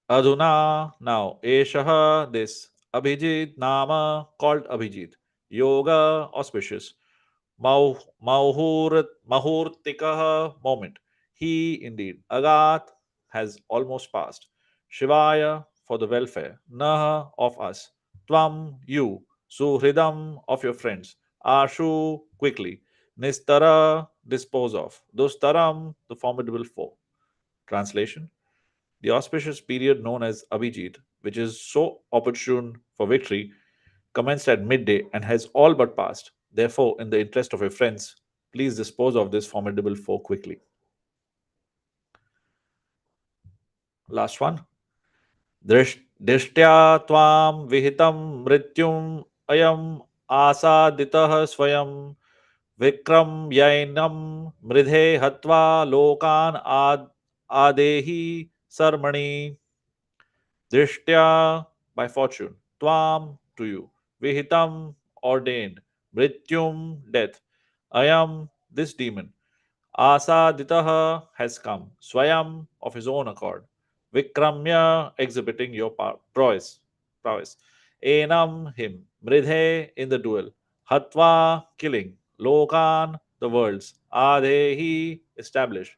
Adhuna, now, Eshaha, this, Abhijit, Nama, called Abhijit, Yoga, auspicious, Mahurtikaha, moment, he indeed, Agat, has almost passed, Shivaya, for the welfare, Naha, of us, Tvam, you, Suhridam, of your friends, Ashu, quickly, Nistara, dispose of, Dustaram, the formidable foe. Translation: The auspicious period known as Abhijit, which is so opportune for victory, commenced at midday and has all but passed. Therefore, in the interest of your friends, please dispose of this formidable foe quickly. Last one. Drishtya tvam vihitam mrityum ayam asaditah swayam vikram yainam mridhe hatva lokan adehi sarmani. Drishtya, by fortune, tvam, to you, vihitam, ordained, mrityum, death, ayam, this demon, asaditaha, has come, swayam, of his own accord, vikramya, exhibiting your prowess, enam, him, mridhe, in the duel, hatva, killing, lokan, the worlds, adehi, establish,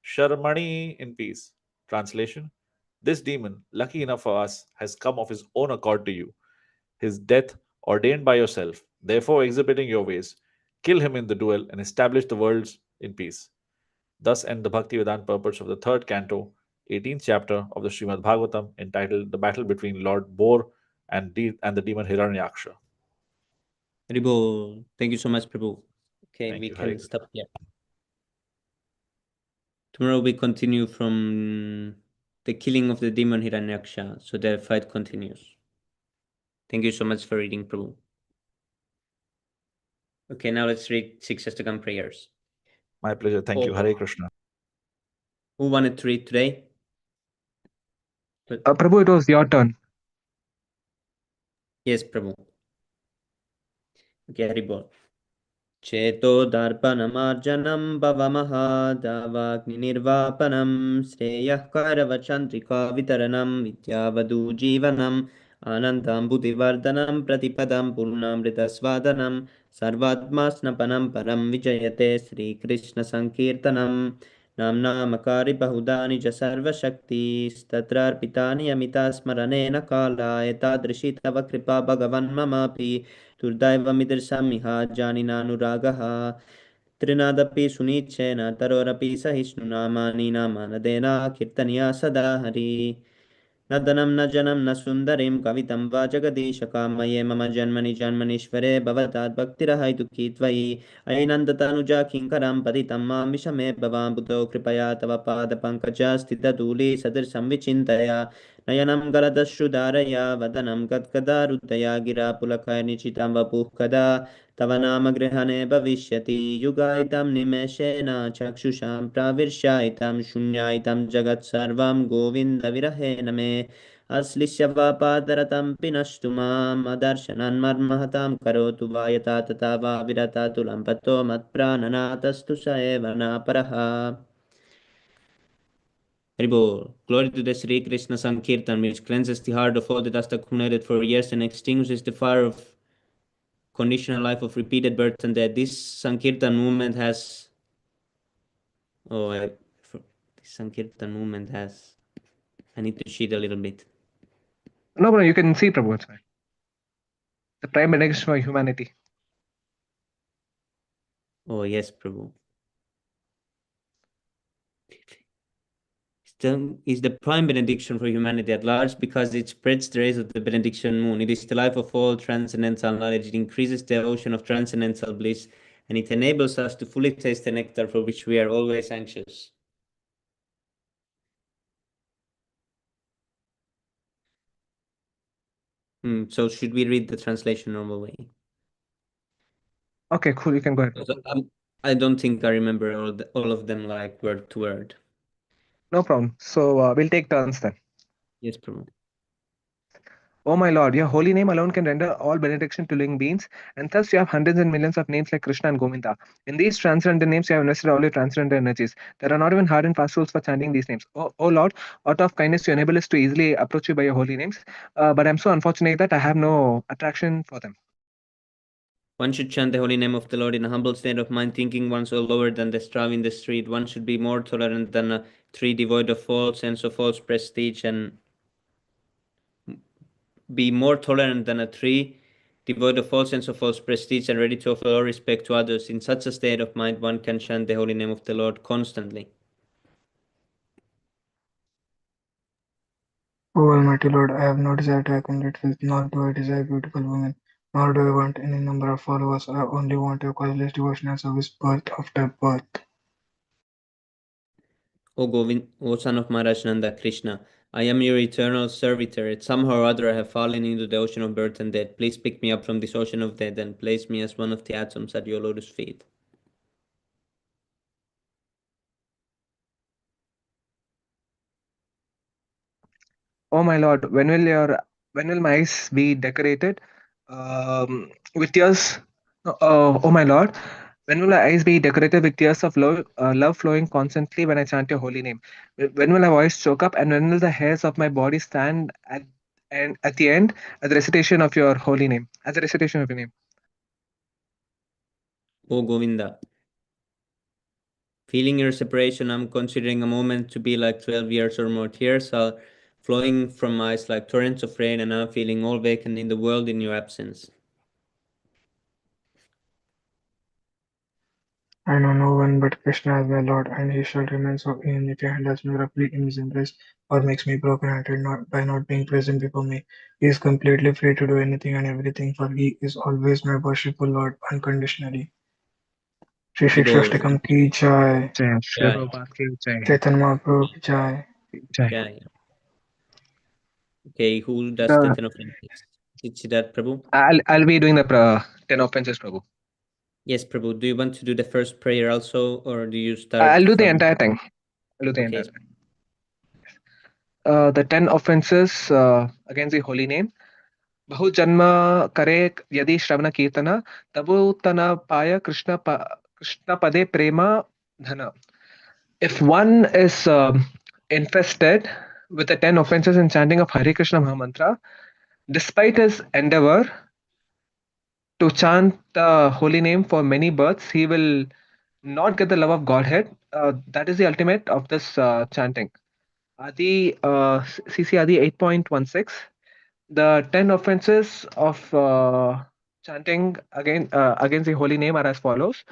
Sharmani, in peace. Translation: This demon, lucky enough for us, has come of his own accord to you. His death ordained by yourself, therefore exhibiting your ways. Kill him in the duel and establish the worlds in peace. Thus end the Bhakti Vedanta purports of the third canto, 18th chapter of the Śrīmad-Bhāgavatam, entitled The Battle Between Lord Bor and the demon Hiranyaksha. Prabhu, thank you so much, Prabhu. Okay, Thank we you. Hare can stop here. Tomorrow we continue from the killing of the demon Hiranyaksha, so the fight continues. Thank you so much for reading, Prabhu. Okay, now let's read 6 Ashtakam prayers. My pleasure. Thank you. Hare Krishna. Who wanted to read today? Prabhu, it was your turn. Yes, Prabhu. Okay, Haribol. Cheto darpanamaर्जनं भवमहादावाग्निर्वापनं श्रेयः करवचन्द्रिका वितरणं विद्यावधूजीवनम् आनन्दाम्बुधिवर्धनं प्रतिपदं पूर्णामृतस्वादनं सर्वात्मास्नपनं परं विजयते श्रीकृष्णसङ्कीर्तनं नाम्नामकारि बहुधा निज सर्वशक्तिस्तत्रार्पितानि अमिता स्मरणेन कालाय तादृशी तव कृपा भगवन्ममापि दुर्दैवमिदृशमिह जानिनानुरागः त्रिनादपि सुनिच्छेन तरोरपि सहिष्णुना मानि नामानदेन कीर्तनीया सदा हरि न धनं न जनं न सुन्दरीं कवितं वा जगदीश कामये मम जन्मनि जन्मनीश्वरे भवतात् भक्तिरहैतुकी त्वयि अयि नन्दतनुजा किङ्करं पतितं मां विषमे भवाम्बुधौ कृपया तव पादपङ्कजस्थितधूलि सदृशं विचिन्तया नयनं गलदश्रुधारया वदनं गद्गदारुदया गिरा पुलकनिचितं वपुः कदा तव नाम गृहणे भविष्यति युगायितं निमेषेण चक्षुषां प्राविर्ष्यायितं शून्यायितं जगत्सर्वं गोविन्दविरहेण मे अश्लिष्य वा पादरतं पिनष्टु माम् अदर्शनन्मर्महतां करोतु वा यथा तथा वा विरता तुलम्पतो मत्प्राणनाथस्तु स एव नापरः Haribol. Glory to the Sri Krishna Sankirtan, which cleanses the heart of all the dust accumulated for years and extinguishes the fire of conditional life of repeated birth and death. This Sankirtan movement has. This Sankirtan movement has. I need to cheat a little bit. No, bro, you can see, Prabhu. It's fine. The prime benediction for humanity. Oh, yes, Prabhu. Is the prime benediction for humanity at large because it spreads the rays of the benediction moon. It is the life of all transcendental knowledge. It increases the ocean of transcendental bliss, and it enables us to fully taste the nectar for which we are always anxious. So should we read the translation normal way? Okay, cool. You can go ahead. I don't think I remember all of them like word to word. No problem. So we'll take turns then. Yes, Prabhu. Oh my Lord, your holy name alone can render all benediction to living beings, and thus you have hundreds and millions of names like Krishna and Govinda. In these transcendental names, you have invested all your transcendental energies. There are not even hard and fast rules for chanting these names. Oh Lord, out of kindness, you enable us to easily approach you by your holy names, but I'm so unfortunate that I have no attraction for them. One should chant the holy name of the Lord in a humble state of mind, thinking one soul lower than the straw in the street. One should be more tolerant than a tree devoid of false sense of false prestige, and be more tolerant than a tree devoid of false sense of false prestige and ready to offer all respect to others. In such a state of mind, one can chant the holy name of the Lord constantly. O Almighty Lord, I have no desire to accumulate wealth, nor do I desire beautiful women, nor do I want any number of followers. I only want your causeless devotion and service birth after birth. O Govind, O son of Maharaj Nanda, Krishna, I am your eternal servitor. Yet somehow or other I have fallen into the ocean of birth and death. Please pick me up from this ocean of death and place me as one of the atoms at your lotus feet. Oh my Lord, when will my eyes be decorated with tears? Oh my Lord, when will my eyes be decorated with tears of love flowing constantly when I chant your holy name? When will my voice choke up, and when will the hairs of my body stand at the end at the recitation of your holy name? As a recitation of your name. O Govinda, feeling your separation, I'm considering a moment to be like 12 years or more. Tears are flowing from my eyes like torrents of rain, and I'm feeling all vacant in the world in your absence. I know no one but Krishna as my Lord, and he shall remain so even if he handles me roughly in his embrace or makes me broken-hearted by not being present before me. He is completely free to do anything and everything, for he is always my worshipful Lord unconditionally. Shri Shri Jai Shashtakam ki jai. Jai. Jai. Chaitanya Mahaprabhu ki jai. Jai. Okay, who does Uh, the 10 offenses? It's that Prabhu? I'll be doing the 10 offenses, Prabhu. Yes, Prabhu. Do you want to do the first prayer also, or do you start I'll do the from... entire thing. I'll do the Okay. entire thing. The 10 offenses against the holy name. बहु जन्म करे यदि श्रवण कीर्तन तबु तन पाय कृष्ण पदे प्रेम धन. If one is infested with the 10 offenses in chanting of Hare Krishna Mahamantra, despite his endeavor to chant the holy name for many births, he will not get the love of Godhead. That is the ultimate of this chanting. Adi, CC Adi 8.16. The 10 offenses of chanting against the holy name are as follows.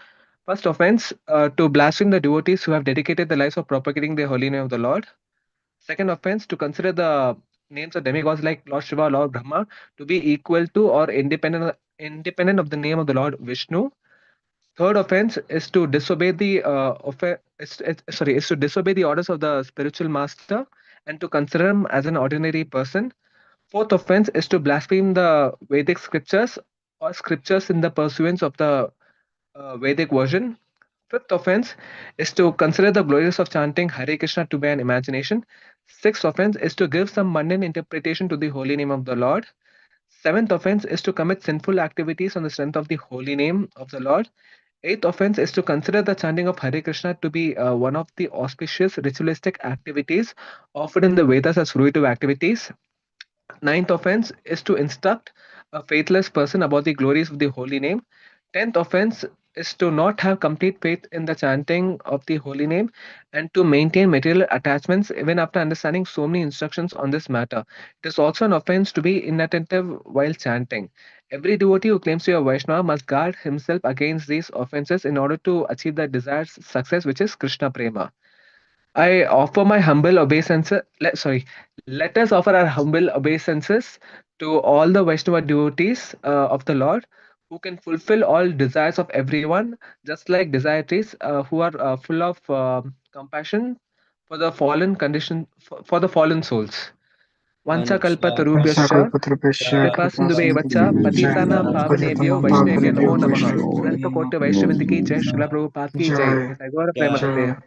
First offense, to blaspheme the devotees who have dedicated their lives of propagating the holy name of the Lord. Second offense, to consider the names of demigods like Lord Shiva, Lord Brahma to be equal to or independent of the name of the Lord Vishnu. Third offense is to disobey the is to disobey the orders of the spiritual master and to consider him as an ordinary person. Fourth offense is to blaspheme the Vedic scriptures or scriptures in the pursuance of the Vedic version. Fifth offense is to consider the glories of chanting Hare Krishna to be an imagination. Sixth offense is to give some mundane interpretation to the holy name of the Lord. Seventh offense is to commit sinful activities on the strength of the holy name of the Lord. Eighth offense is to consider the chanting of Hare Krishna to be one of the auspicious ritualistic activities offered in the Vedas as fruitive activities. Ninth offense is to instruct a faithless person about the glories of the holy name. 10th offense is to not have complete faith in the chanting of the holy name and to maintain material attachments even after understanding so many instructions on this matter. It is also an offense to be inattentive while chanting. Every devotee who claims to be a Vaishnava must guard himself against these offenses in order to achieve the desired success, which is Krishna Prema. I offer my humble obeisances. Let us offer our humble obeisances to all the Vaishnava devotees of the Lord who can fulfill all desires of everyone, just like desire trees who are full of compassion for the fallen condition for the fallen souls. Vancha kalpatarubhyascha Vaishakalapatrapesya kripa sindhubevacha patitanam pavanebhyo vaishnavya namo namaha. Ananta Kota Vaishnavinti ki jai, Srila Prabhupada ki jai. Jai. Tagore Premanande.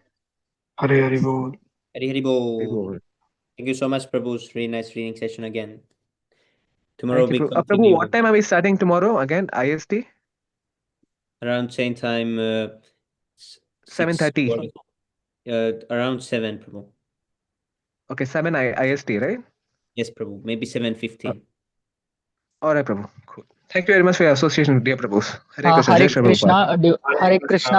Hare Hare Bol. Hari Hari Bol. Thank you so much, Prabhu. It's really nice reading session again. Tomorrow Thank you, we Prabhu. Prabhu, continue what time are we starting tomorrow again? IST? around same time. 7:30. Around 7, Prabhu. Okay, 7 IST, right? Yes, Prabhu. Maybe 7:15. All right, Prabhu. Cool. Thank you very much for your association, dear Prabhus. Hare Krishna. Hare Jai Shri Prabhupada. Krishna, Hare Krishna.